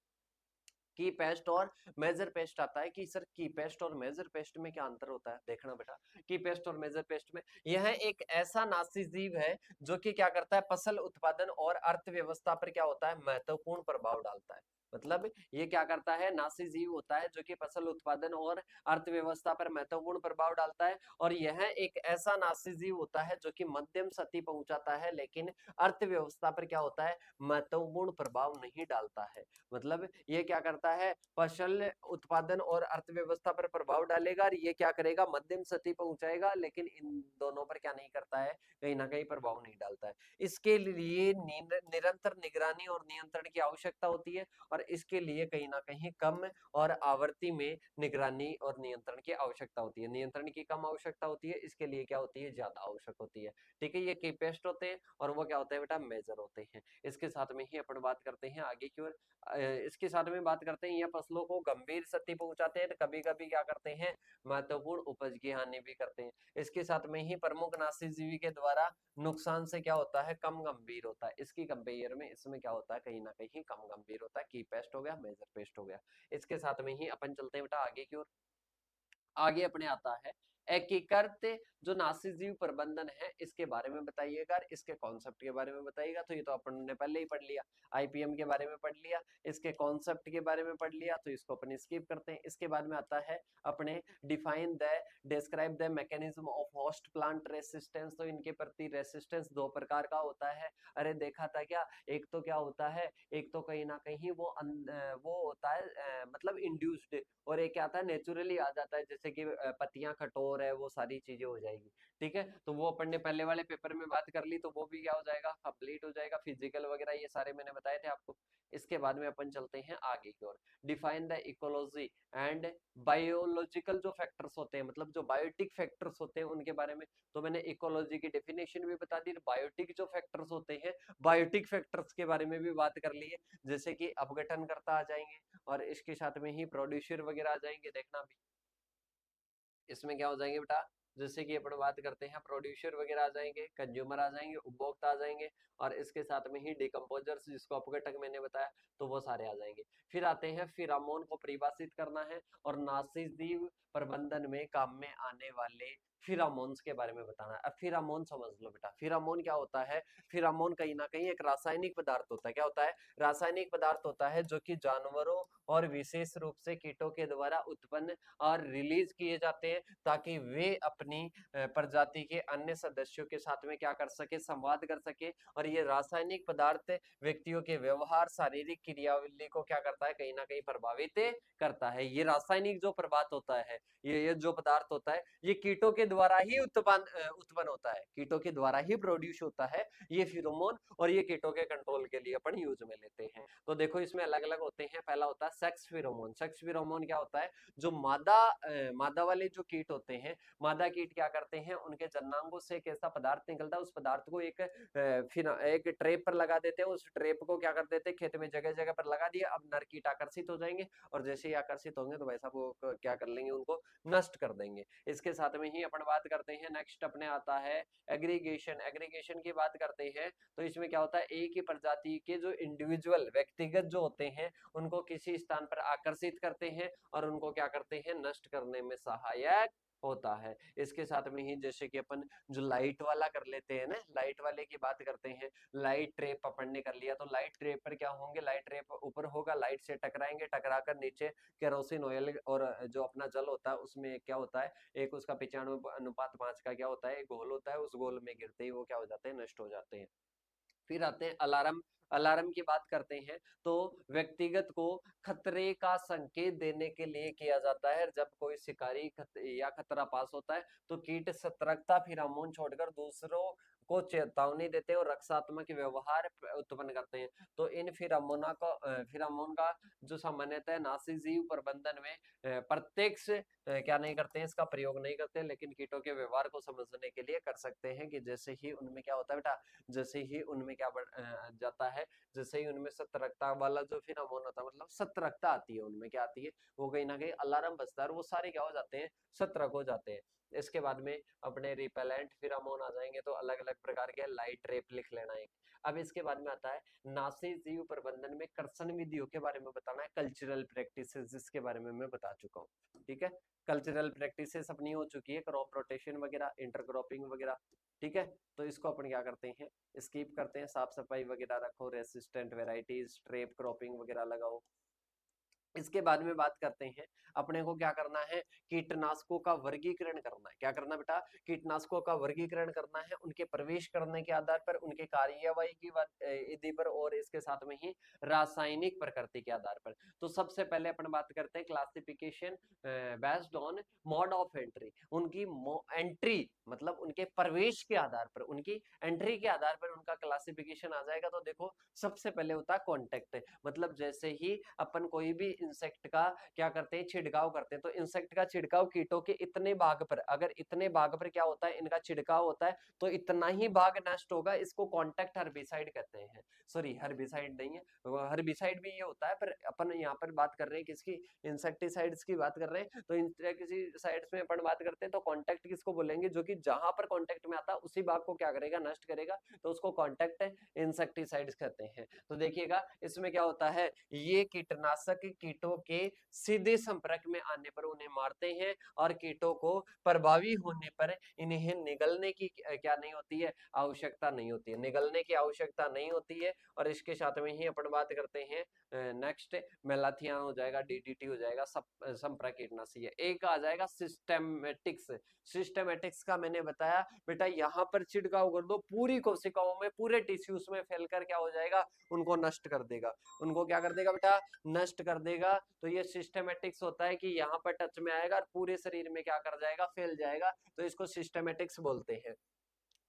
[SPEAKER 1] की पेस्ट और मेजर पेस्ट आता है कि सर की पेस्ट और मेजर पेस्ट में क्या अंतर होता है? देखना बेटा, की पेस्ट और मेजर पेस्ट में यह एक ऐसा नासी जीव है जो कि क्या करता है? फसल उत्पादन और अर्थव्यवस्था पर क्या होता है? महत्वपूर्ण प्रभाव डालता है। मतलब ये क्या करता है? नासी जीव होता है जो कि फसल उत्पादन और अर्थव्यवस्था पर महत्वपूर्ण प्रभाव डालता है और यह एक ऐसा नासी जीव होता है जो कि मध्यम क्षति पहुंचाता है लेकिन अर्थव्यवस्था पर क्या होता है? महत्वपूर्ण प्रभाव नहीं डालता है। मतलब ये क्या करता है? फसल उत्पादन और अर्थव्यवस्था पर प्रभाव डालेगा और ये क्या करेगा? मध्यम क्षति पहुंचाएगा, लेकिन इन दोनों पर क्या नहीं करता है? कहीं ना कहीं प्रभाव नहीं डालता है। इसके लिए निरंतर निगरानी और नियंत्रण की आवश्यकता होती है और और इसके लिए कहीं ना कहीं कम और आवृत्ति में निगरानी और नियंत्रण की आवश्यकता होती है। नियंत्रण की कम आवश्यकता होती है, इसके लिए क्या होती है, ज्यादा आवश्यक होती है। ठीक है, ये की पेस्ट होते हैं और वो क्या होते हैं बेटा, मेजर होते हैं। इसके साथ में ही अपन बात करते हैं आगे की ओर। इसके साथ में बात करते हैं, ये फसलों को गंभीर क्षति पहुंचाते हैं, तो कभी कभी क्या करते हैं, महत्वपूर्ण उपज की हानि भी करते हैं। इसके साथ में ही प्रमुख नाशीजीवी के द्वारा नुकसान से क्या होता है, कम गंभीर होता है। इसकी कंपेयर में इसमें क्या होता है, कहीं ना कहीं कम गंभीर होता है। की पेस्ट हो गया, मेजर पेस्ट हो गया। इसके साथ में ही अपन चलते हैं बेटा आगे की ओर। आगे अपने आता है एकीकृत जो नाशीजीव प्रबंधन है, इसके बारे में बताइएगा, इसके कॉन्सेप्ट के बारे में बताइएगा। तो ये तो अपन ने पहले ही पढ़ लिया, आईपीएम के बारे में पढ़ लिया, इसके कॉन्सेप्ट के बारे में पढ़ लिया, तो इसको अपन स्किप करते हैं। इसके बाद में आता है अपने define the describe the mechanism of host plant resistance. तो इनके प्रति रेसिस्टेंस दो प्रकार का होता है। अरे देखा था क्या, एक तो क्या होता है, एक तो कहीं ना कहीं वो होता है मतलब इंड्यूस्ड, और एक क्या आता है, नेचुरली आ जाता है, जैसे कि पत्तियां कठोर है, वो सारी चीजें हो जाएगी। ठीक है, तो वो अपन ने पहले वाले पेपर में बात कर ली, तो वो भी क्या हो जाएगा, कंप्लीट हो जाएगा। फिजिकल वगैरह ये सारे मैंने बताए थे आपको। इसके बाद में अपन चलते हैं आगे की ओर। Define the ecology and biological जो फैक्टर्स होते हैं, मतलब जो बायोटिक फैक्टर्स होते हैं उनके बारे में। तो मैंने इकोलॉजी की डेफिनेशन भी बता दी, बायोटिक जो फैक्टर्स होते हैं, बायोटिक फैक्टर्स के बारे में भी बात कर ली है, जैसे कि अपघटन करता आ जाएंगे, और इसके साथ में ही प्रोड्यूसर वगैरह आ जाएंगे। देखना भी इसमें क्या हो जाएंगे बेटा, जैसे कि अपन बात करते हैं, प्रोड्यूसर वगैरह आ जाएंगे, कंज्यूमर आ जाएंगे, उपभोक्ता आ जाएंगे, और इसके साथ में ही डिकम्पोजर्स जिसको अपघटक मैंने बताया, तो वो सारे आ जाएंगे। फिर आते हैं फिरामोन को परिभाषित करना है, और नाशीजीव प्रबंधन में काम में आने वाले फिरामोन्स के बारे में बताना है। अब फिरामोन समझ लो बेटा, फिरामोन क्या होता है। फिरामोन कहीं ना कहीं एक रासायनिक पदार्थ होता है। क्या होता है, रासायनिक पदार्थ होता है, जो कि जानवरों और विशेष रूप से कीटों के द्वारा उत्पन्न और रिलीज किए जाते हैं, ताकि वे अपनी प्रजाति के अन्य सदस्यों के साथ में क्या कर सके, संवाद कर सके। और ये रासायनिक पदार्थ व्यक्तियों के व्यवहार, शारीरिक क्रियावली को क्या करता है, कहीं ना कहीं प्रभावित करता है। ये रासायनिक जो प्रभाव होता है, ये जो पदार्थ होता है, ये कीटों के द्वारा ही उत्पन्न होता है, कीटों के द्वारा ही प्रोड्यूस होता है ये फिरोमोन, और ये कीटों के कंट्रोल के लिए अपन यूज में लेते हैं। तो देखो इसमें अलग अलग होते हैं। पहला होता है सेक्स फिरोमोन। सेक्स फिरोमोन क्या होता है, जो मादा वाले जो कीट होते हैं, मादा कीट क्या करते हैं, उनके जन्नांगों से एक ऐसा पदार्थ निकलता है, उस पदार्थ को फिर एक ट्रेप पर लगा देते हैं। उस ट्रेप को क्या कर देते हैं, खेत में जगह जगह पर लगा दिया। अब नर कीट आकर्षित हो जाएंगे, और जैसे ही आकर्षित होंगे तो वैसा वो क्या कर लेंगे, उनको नष्ट कर देंगे। इसके साथ में ही अपन बात करते हैं, नेक्स्ट अपने आता है एग्रीगेशन। एग्रीगेशन की बात करते हैं, तो इसमें क्या होता है, एक ही प्रजाति के जो इंडिविजुअल व्यक्तिगत जो होते हैं, उनको किसी स्थान पर आकर्षित करते हैं, और उनको क्या करते हैं, नष्ट करने में सहायक होता है। इसके साथ में ही जैसे कि अपन जो लाइट वाला कर लेते हैं ना, लाइट वाले की बात करते हैं, लाइट ट्रेप अपन ने कर लिया, तो लाइट ट्रेप पर क्या होंगे, लाइट ट्रेप ऊपर होगा, लाइट से टकराएंगे, टकराकर नीचे केरोसिन ऑयल और जो अपना जल होता है उसमें क्या होता है, एक उसका 95:5 का क्या होता है, गोल होता है, उस गोल में गिरते ही वो क्या हो जाते हैं, नष्ट हो जाते हैं। फिर आते हैं अलार्म। अलार्म की बात करते हैं, तो व्यक्तिगत को खतरे का संकेत देने के लिए किया जाता है। जब कोई शिकारी या खतरा पास होता है, तो कीट सतर्कता फिरामोन छोड़कर दूसरों को चेतावनी देते हैं और रक्षात्मक व्यवहार उत्पन्न करते हैं। तो इन फिरामोन का जो सामान्यतः नाशीजीव प्रबंधन में प्रत्यक्ष क्या नहीं करते हैं, इसका प्रयोग नहीं करते, लेकिन कीटों के व्यवहार को समझने के लिए कर सकते हैं। कि जैसे ही उनमें क्या होता है बेटा, जैसे ही उनमें क्या जाता है, जैसे ही उनमें सतर्कता वाला जो फिनोमेनन होता है, मतलब सतर्कता आती है उनमें, क्या आती है, वो कहीं ना कहीं अलार्म बजता है, और वो सारे क्या हो जाते हैं, सतर्क हो जाते हैं। इसके बाद में अपने रिपेलेंट फिरामोन आ जाएंगे, तो अलग अलग प्रकार के लाइट ट्रेप लिख लेना है। अब इसके बाद में आता है नाशी जीव प्रबंधन में कर्षण विधियों के बारे में बताना है, कल्चरल प्रैक्टिसेस, जिसके बारे में मैं बता चुका हूँ। ठीक है, कल्चरल प्रैक्टिसेस अपनी हो चुकी है, क्रॉप रोटेशन वगैरह, इंटरक्रॉपिंग वगैरह। ठीक है, तो इसको अपन क्या करते हैं, स्किप करते हैं। साफ सफाई वगैरह रखो, रेसिस्टेंट वेराइटीज, ट्रेप क्रॉपिंग वगैरह लगाओ। इसके बाद में बात करते हैं, अपने को क्या करना है, कीटनाशकों का वर्गीकरण करना है। क्या करना बेटा, कीटनाशकों का वर्गीकरण करना है, उनके प्रवेश करने के आधार पर, उनके कार्यवाही की विधि पर, और इसके साथ में ही रासायनिक प्रकृति के आधार पर। तो सबसे पहले अपन बात करते हैं classification based on mode of entry. उनकी एंट्री मतलब उनके प्रवेश के आधार पर, उनकी एंट्री के आधार पर उनका क्लासिफिकेशन आ जाएगा। तो देखो सबसे पहले होता है कॉन्टेक्ट, मतलब जैसे ही अपन कोई भी इंसेक्ट का क्या करते हैं, छिड़काव करते हैं, तो इंसेक्ट का छिड़काव कीटों के इतने भाग पर, अगर इतने भाग पर क्या होता है, इनका छिड़काव होता है, तो इतना ही भाग नष्ट होगा। इसको कॉन्टेक्ट हर्बिसाइड कहते हैं। सॉरी, हर्बिसाइड नहीं है, हर्बिसाइड भी ये होता है, पर अपन यहाँ पर बात कर रहे हैं किसकी, इंसेक्टिसाइड्स की बात कर रहे हैं। तो इंसेक्टिसाइड्स में अपन बात करते हैं, तो कॉन्टेक्ट किसको बोलेंगे, जो कि जहां पर कॉन्टेक्ट में आता है उसी भाग को क्या करेगा, नष्ट करेगा, तो उसको कॉन्टेक्ट इंसेक्टिसाइड्स कहते हैं। तो देखिएगा इसमें क्या होता है, ये कीटनाशक कीटों के सीधे संपर्क में आने पर उन्हें मारते हैं, और कीटों को प्रभावी होने पर इन्हें निगलने की क्या नहीं होती है, आवश्यकता नहीं होती है, निगलने की आवश्यकता नहीं होती है। और इसके साथ में ही अपन बात करते हैं नेक्स्ट, मेलाथियान हो जाएगा, डीडीटी हो जाएगा, संपर्क कीटनाशी है। एक आ जाएगा सिस्टेमेटिक्स। सिस्टेमेटिक्स का मैंने बताया बेटा, यहाँ पर छिड़काव कर दो, पूरी कोशिकाओं में, पूरे टिश्यूज में फैलकर क्या हो जाएगा, उनको नष्ट कर देगा। उनको क्या कर देगा बेटा, नष्ट कर देगा। तो ये सिस्टेमेटिक्स होता है कि यहाँ पर टच में आएगा और पूरे शरीर में क्या कर जाएगा, फैल जाएगा, तो इसको सिस्टेमेटिक्स बोलते हैं।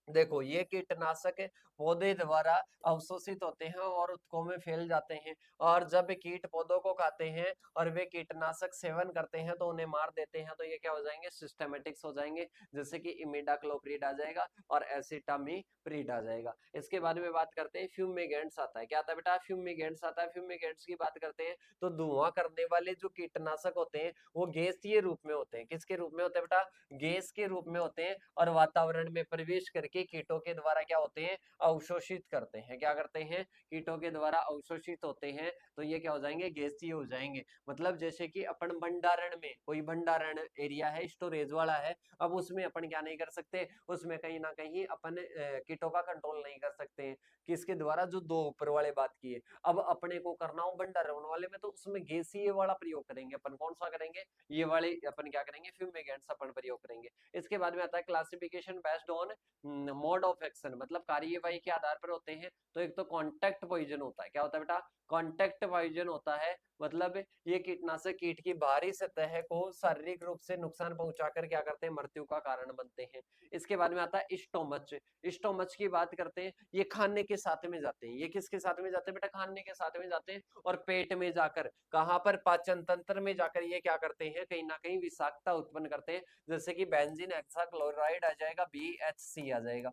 [SPEAKER 1] देखो ये कीटनाशक पौधे द्वारा अवशोषित होते हैं और उत्कों में फैल जाते हैं, और जब कीट पौधों को खाते हैं और वे कीटनाशक सेवन करते हैं तो उन्हें मार देते हैं, तो ये क्या हो जाएंगे, सिस्टेमेटिक्स हो जाएंगे। जैसे कि इमिडाक्लोप्रिड आ जाएगा और एसिटामिप्रिड आ जाएगा। इसके बारे में बात करते हैं, फ्यूमिगेंट्स आता है। क्या आता है बेटा, फ्यूमिगेंट्स आता है। फ्यूमिगेंट्स की बात करते हैं तो धुआं करने वाले जो कीटनाशक होते हैं वो गैसीय रूप में होते हैं। किसके रूप में होते हैं बेटा, गैस के रूप में होते हैं, और वातावरण में प्रवेश करके कीटों के द्वारा क्या होते हैं, अवशोषित करते हैं। क्या करते हैं, कीटों के द्वारा अवशोषित होते हैं, तो ये क्या हो जाएंगे, गैसीय हो जाएंगे। मतलब जैसे कि अपन भंडारण में, कोई भंडारण एरिया है, स्टोरेज वाला है, अब उसमें अपन क्या नहीं कर सकते, उसमें कहीं ना कहीं अपन कीटों का कंट्रोल नहीं कर सकते हैं। किसके द्वारा, जो दो ऊपर वाले बात की है। अब अपने को करना हो भंडारण वाले में, तो उसमें गैसीय वाला प्रयोग करेंगे अपन। कौन सा करेंगे, ये वाले अपन क्या करेंगे, फ्यूमिगेंट्स अपन प्रयोग करेंगे। इसके बाद में आता है classification based on mode of action, मतलब कार्यवाही के आधार पर होते हैं। तो एक तो कॉन्टेक्ट पॉइजन होता है। क्या होता है बेटा, कॉन्टेक्ट पॉइजन होता है, मतलब ये कीटनाशक कीट की बाहरी सतह को शारीरिक रूप से नुकसान पहुंचाकर क्या करते हैं, मृत्यु का कारण बनते हैं। इसके बाद में आता है स्टोमच। स्टोमच की बात करते हैं, ये खाने के साथ में जाते हैं। ये किसके साथ में जाते हैं बेटा, खाने के साथ में जाते हैं, और पेट में जाकर, कहां पर, पाचन तंत्र में जाकर ये क्या करते हैं, कहीं ना कहीं विषाक्तता उत्पन्न करते हैं। जैसे कि बेंजीन हेक्साक्लोराइड आ जाएगा, BHC आ जाएगा।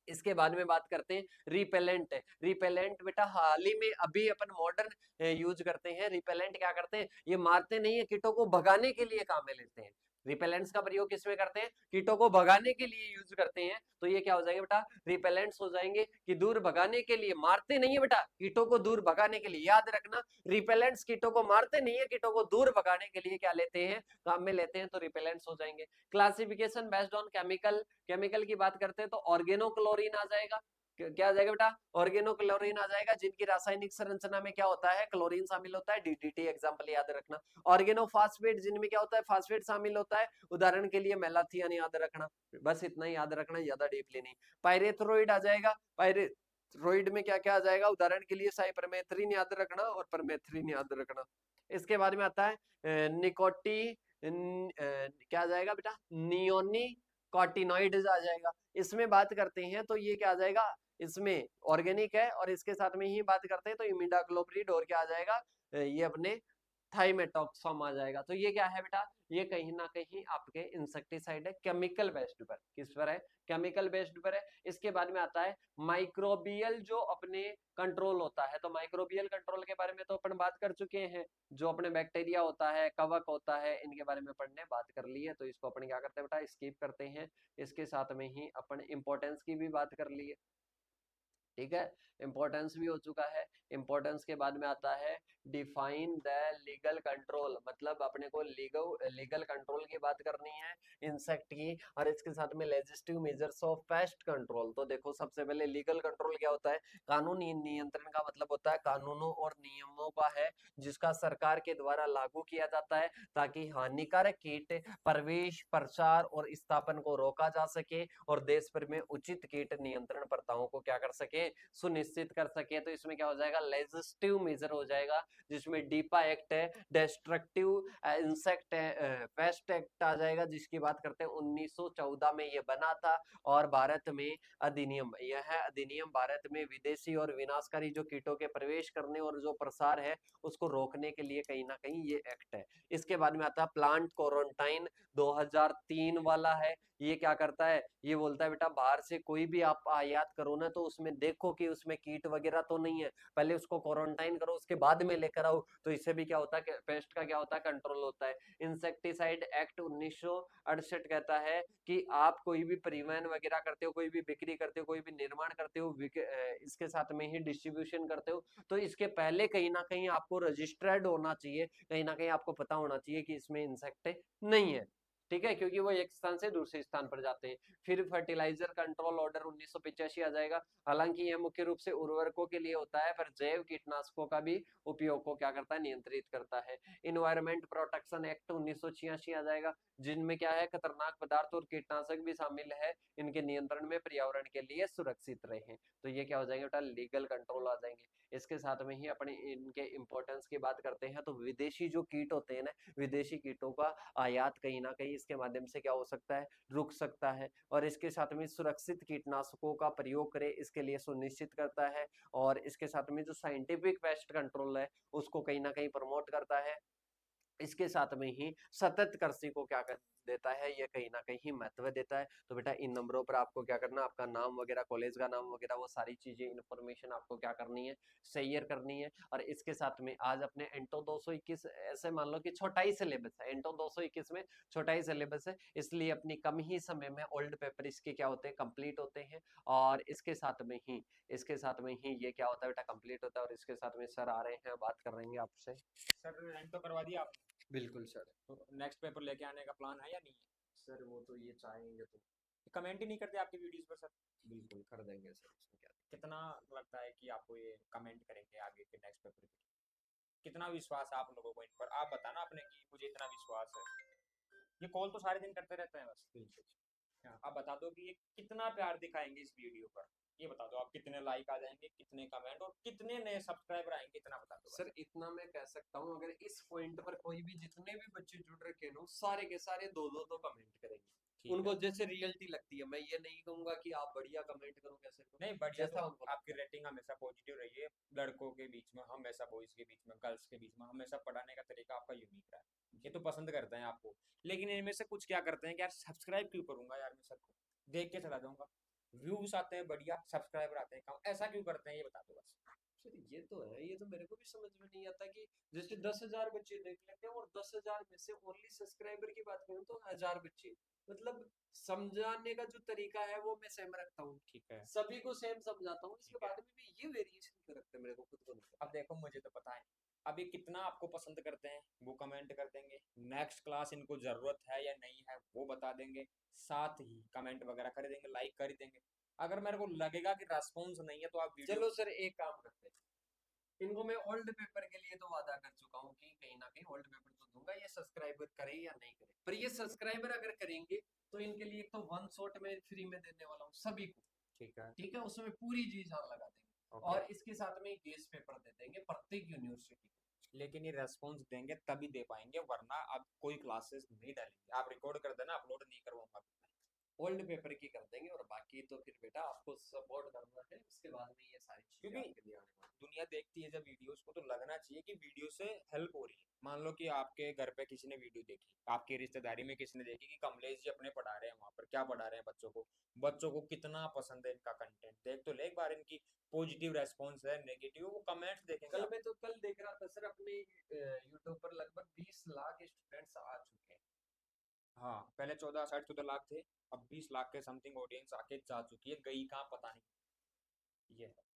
[SPEAKER 1] इसके बाद में बात करते हैं रिपेलेंट। रिपेलेंट बेटा हाल ही में अभी अपन मॉडर्न यूज करते हैं। रिपेलेंट क्या करते हैं, ये मारते नहीं है, कीटों को भगाने के लिए काम में लेते हैं। रिपेलेंट्स का प्रयोग किसमें करते हैं, कीटों को भगाने के लिए यूज करते हैं। तो ये क्या हो जाएंगे बेटा, रिपेलेंट्स हो जाएंगे, कि दूर भगाने के लिए, मारते नहीं है बेटा, कीटों को दूर भगाने के लिए। याद रखना, रिपेलेंट्स कीटों को मारते नहीं है, कीटों को दूर भगाने के लिए क्या लेते हैं, काम में लेते हैं, तो रिपेलेंट्स हो जाएंगे। Classification based on chemical. Chemical की बात करते हैं तो ऑर्गेनोक्लोरीन आ जाएगा। क्या आ जाएगा बेटा, ऑर्गेनोक्लोरीन आ जाएगा, जिनकी रासायनिक संरचना में क्या होता है, क्लोरीन शामिल होता है। डीडीटी एग्जांपल याद रखना। ऑर्गेनोफॉस्फेट, जिनमें क्या होता है, फास्फेट शामिल होता है, उदाहरण के लिए मेलाथियन याद रखना। बस इतना ही याद रखना, ज्यादा डीपली नहीं। पायरेथ्रोइड आ जाएगा। पायरेथ्रोइड में क्या क्या आ जाएगा, उदाहरण के लिए साइपरमेथ्रिन याद रखना और परमेथ्रिन याद रखना। इसके बाद में आता है निकोटी क्या आ जाएगा बेटा, नियोनी कॉटिनॉइड्स आ जाएगा। इसमें बात करते हैं तो ये क्या आ जाएगा, इसमें ऑर्गेनिक है, और इसके साथ में ही बात करते हैं तो इमिडाक्लोप्रिड, और क्या आ जाएगा, ये अपने थाइमेटॉक्सम आ जाएगा। तो ये क्या है बेटा, ये कहीं ना कहीं आपके इंसेक्टिसाइड है, केमिकल बेस्ड पर। किस पर है, केमिकल बेस्ड पर है। इसके बाद में आता है माइक्रोबियल, जो अपने कंट्रोल होता है। तो माइक्रोबियल कंट्रोल के बारे में तो अपन बात कर चुके हैं, जो अपने बैक्टीरिया होता है, कवक होता है, इनके बारे में अपन ने बात कर ली है। तो इसको अपन क्या करते हैं बेटा, स्किप करते हैं। इसके साथ में ही अपन इंपॉर्टेंस की भी बात कर ली है। ठीक है, इंपॉर्टेंस भी हो चुका है। इंपॉर्टेंस के बाद में आता है डिफाइन द लीगल कंट्रोल, मतलब अपने को लीगल कंट्रोल की बात करनी है इंसेक्ट की, और इसके साथ में legislative measures of pest control. तो देखो सबसे पहले लीगल कंट्रोल क्या होता है? कानूनी नियंत्रण का मतलब होता है कानूनों और नियमों का है जिसका सरकार के द्वारा लागू किया जाता है ताकि हानिकारक कीट प्रवेश, प्रसार और स्थापन को रोका जा सके और देश भर में उचित कीट नियंत्रण प्रथाओं को क्या कर सके, सुनिश्चित कर सके। तो इसमें क्या हो जाएगा? लेजिस्लेटिव मेजर हो जाएगा, जिसमें डीपा एक्ट है, डिस्ट्रक्टिव इंसेक्ट पेस्ट एक्ट आ जाएगा, जिसकी बात करते हैं 1914 में ये बना था। और भारत में अधिनियम, यह अधिनियम भारत में विदेशी और विनाशकारी जो कीटों के प्रवेश करने और जो प्रसार है उसको रोकने के लिए कहीं ना कहीं ये एक्ट है। इसके बाद में आता है प्लांट क्वारंटाइन 2003 वाला है। ये क्या करता है? ये बोलता है बेटा बाहर से कोई भी आप आयात करो ना तो उसमें देखो कि उसमें कीट वगैरह तो नहीं है, पहले उसको क्वारंटाइन करो उसके बाद में लेकर आओ। तो इससे भी क्या होता है, पेस्ट का क्या होता है, कंट्रोल होता है। इंसेक्टिसाइड एक्ट 1968 कहता है कि आप कोई भी परिवहन वगैरह करते हो, कोई भी बिक्री करते हो, कोई भी निर्माण करते हो, इसके साथ में ही डिस्ट्रीब्यूशन करते हो, तो इसके पहले कहीं ना कहीं आपको रजिस्टर्ड होना चाहिए, कहीं ना कहीं आपको पता होना चाहिए कि इसमें इंसेक्ट नहीं है। ठीक है, क्योंकि वो एक स्थान से दूसरे स्थान पर जाते हैं। फिर फर्टिलाइजर कंट्रोल ऑर्डर 1985 आ जाएगा। हालांकि यह मुख्य रूप से उर्वरकों के लिए होता है, पर जैव कीटनाशकों का भी उपयोग को क्या करता है, नियंत्रित करता है। इन्वायरमेंट प्रोटेक्शन एक्ट 1986 आ जाएगा, जिनमें क्या है, खतरनाक पदार्थ और कीटनाशक भी शामिल है, इनके नियंत्रण में पर्यावरण के लिए सुरक्षित रहे। तो ये क्या हो जाएंगे बेटा, लीगल कंट्रोल आ जाएंगे। इसके साथ में ही अपने इनके इंपॉर्टेंस की बात करते हैं तो विदेशी जो कीट होते हैं ना, विदेशी कीटों का आयात कहीं ना कहीं इसके माध्यम से क्या हो सकता है, रुक सकता है। और इसके साथ में सुरक्षित कीटनाशकों का प्रयोग करे इसके लिए सुनिश्चित करता है। और इसके साथ में जो साइंटिफिक पेस्ट कंट्रोल है उसको कहीं ना कहीं प्रमोट करता है। इसके साथ में ही सतत कृषि को क्या कर देता है, ये कहीं ना कहीं महत्व देता है। तो बेटा इन नंबरों पर आपको क्या करना, आपका नाम वगैरह, कॉलेज का नाम वगैरह, वो सारी चीजें इन्फॉर्मेशन आपको क्या करनी है, शेयर करनी है। और इसके साथ में आज अपने एंटो 221, ऐसे मान लो कि छोटा ही सिलेबस है, एंटो 221 में छोटा ही सिलेबस है, इसलिए अपनी कम ही समय में ओल्ड पेपर इसके क्या होते हैं, कंप्लीट होते हैं। और इसके साथ में ही ये क्या होता है बेटा, कंप्लीट होता है। और इसके साथ में सर आ रहे हैं, बात कर रहे हैं आपसे।
[SPEAKER 2] सर रैंक तो करवा दिया आपने।
[SPEAKER 1] बिल्कुल सर।
[SPEAKER 2] तो नेक्स्ट पेपर लेके आने का प्लान है या नहीं है?
[SPEAKER 1] सर वो तो ये चाहेंगे तो
[SPEAKER 2] कमेंट ही नहीं करते आपकी वीडियोस पर सर।
[SPEAKER 1] बिल्कुल कर देंगे सर, उसमें क्या
[SPEAKER 2] कितना लगता है कि आपको ये कमेंट करेंगे आगे के नेक्स्ट पेपर के लिए? कितना विश्वास है आप लोगों को इन पर? आप बताना अपने कि मुझे इतना विश्वास है। ये कॉल तो सारे दिन करते रहते हैं बस।
[SPEAKER 1] बिल्कुल
[SPEAKER 2] हाँ, आप बता दो कि ये कितना प्यार दिखाएंगे इस वीडियो पर। ये बता दो आप, कितने लाइक आ जाएंगे, कितने कमेंट और कितने नए सब्सक्राइबर आएंगे, इतना बता दो बस।
[SPEAKER 1] सर, इतना मैं कह सकता हूँ, अगर इस पॉइंट पर कोई भी, जितने भी बच्चे जुड़ रखे हैं ना, सारे के सारे दो दो तो कमेंट करेंगे,
[SPEAKER 2] ठीक
[SPEAKER 1] उनको
[SPEAKER 2] है।
[SPEAKER 1] जैसे रियलिटी लगती है। मैं ये नहीं कहूंगा कि आप बढ़िया कमेंट करो, कैसे करो,
[SPEAKER 2] नहीं बढ़िया, तो
[SPEAKER 1] जैसा उनको
[SPEAKER 2] आपकी
[SPEAKER 1] लगता है।
[SPEAKER 2] रेटिंग हमेशा पॉजिटिव रही है। लड़कों के बीच में हमेशा, बॉयज के बीच में, गर्ल्स के बीच में हमेशा पढ़ाने का तरीका आपका यूनिक रहा है। ये तो पसंद करते हैं आपको। लेकिन इनमें से कुछ क्या करते हैं कि यार सब्सक्राइब क्यों करूंगा यार, मैं सर को देख के चला जाऊंगा। व्यूज आते हैं बढ़िया, सब्सक्राइबर आते हैं कम, ऐसा क्यों करते हैं ये बता दो बस।
[SPEAKER 1] सर ये तो है, ये तो मेरे को भी समझ में नहीं आता कि जैसे 10,000 बच्चे देख लेते हैं और 10,000 में से ओनली सब्सक्राइबर की बात करूं तो 1,000 बच्चे, मतलब समझाने का जो तरीका है वो मैं सेम रखता हूँ,
[SPEAKER 2] ठीक है।
[SPEAKER 1] सभी को सेम समझाता हूँ, इसके
[SPEAKER 2] ठीक है।
[SPEAKER 1] बाद में भी ये वेरिएशन क्यों रखते हैं, मेरे को खुद को नहीं
[SPEAKER 2] अब
[SPEAKER 1] पता।
[SPEAKER 2] देखो मुझे तो पता है अब ये कितना आपको पसंद करते हैं, वो कमेंट कर देंगे। नेक्स्ट क्लास इनको जरूरत है या नहीं है वो बता देंगे। साथ ही कमेंट वगैरह कर देंगे, लाइक कर ही देंगे। अगर मेरे को लगेगा कि रेस्पॉन्स नहीं है तो आप वीडियो।
[SPEAKER 1] चलो सर, एक काम करते हैं, इनको मैं ओल्ड पेपर के लिए तो वादा कर चुका हूँ कि कहीं ना कहीं ओल्ड पेपर तो दूंगा, ये सब्सक्राइबर करें या नहीं करें, पर ये सब्सक्राइबर अगर करेंगे तो इनके लिए एक तो वन शॉट में फ्री में देने वाला हूँ सभी को।
[SPEAKER 2] ठीक है।
[SPEAKER 1] ठीक है, उसमें पूरी जी जान लगा देंगे।
[SPEAKER 2] ओके।
[SPEAKER 1] और इसके साथ में गेस्ट पेपर दे देंगे प्रत्येक यूनिवर्सिटी को।
[SPEAKER 2] लेकिन ये रेस्पॉन्स देंगे तभी दे पाएंगे, वरना आप कोई क्लासेस नहीं डालेंगे। आप रिकॉर्ड कर देना, अपलोड नहीं करवाऊंगा।
[SPEAKER 1] ओल्ड पेपर की कर देंगे, और बाकी तो फिर बेटा आपको सपोर्ट करना है, उसके बाद में ये सारी चीजें
[SPEAKER 2] क्योंकि
[SPEAKER 1] आपके लिए आने वाली
[SPEAKER 2] दुनिया देखती है जब वीडियोस को, तो लगना चाहिए कि वीडियो से हेल्प हो रही है। मान लो कि आपके घर पे किसी ने वीडियो देखी, आपकी रिश्तेदारी में किसी ने देखी कि कमलेश जी अपने पढ़ा रहे हैं, वहां पर क्या पढ़ा रहे हैं बच्चों को। बच्चों को कितना पसंद है इनका कंटेंट, देख तो ले एक बार इनकी पॉजिटिव रेस्पॉन्स है, नेगेटिव, वो कमेंट्स देखेंगे
[SPEAKER 1] कल
[SPEAKER 2] आप।
[SPEAKER 1] मैं तो कल देख रहा था सर, अपने यूट्यूब पर लगभग 20 लाख स्टूडेंट्स आ चुके हैं।
[SPEAKER 2] हाँ, पहले 14 साढ़े 14 लाख थे। अब 20 लाख के समथिंग ऑडियंस आके जा चुकी है, गई कहाँ पता नहीं। ये है।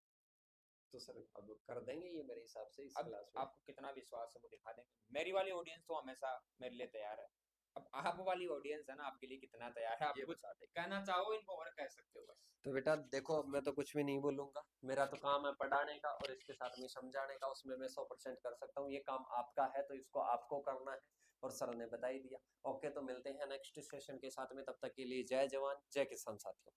[SPEAKER 1] तो सर अब कर देंगे ये मेरे हिसाब से इस
[SPEAKER 2] अब
[SPEAKER 1] क्लास में।
[SPEAKER 2] आपको कितना विश्वास है वो दिखा देंगे। मेरी वाली ऑडियंस तो हमेशा मेरे लिए तैयार है। अब आप वाली ऑडियंस है ना, आपके लिए कितना तैयार है, आप
[SPEAKER 1] ये
[SPEAKER 2] कुछ
[SPEAKER 1] बता दें।
[SPEAKER 2] कहना चाहो इनको और कह सकते हो बस।
[SPEAKER 1] तो बेटा देखो, अब मैं तो कुछ भी नहीं बोलूंगा, मेरा तो काम है पढ़ाने का और इसके साथ में समझाने का, उसमें मैं 100% कर सकता हूँ। ये काम आपका है तो इसको आपको करना है, और सर ने बता ही दिया। ओके, तो मिलते हैं नेक्स्ट सेशन के साथ में, तब तक के लिए जय जवान जय किसान साथियों।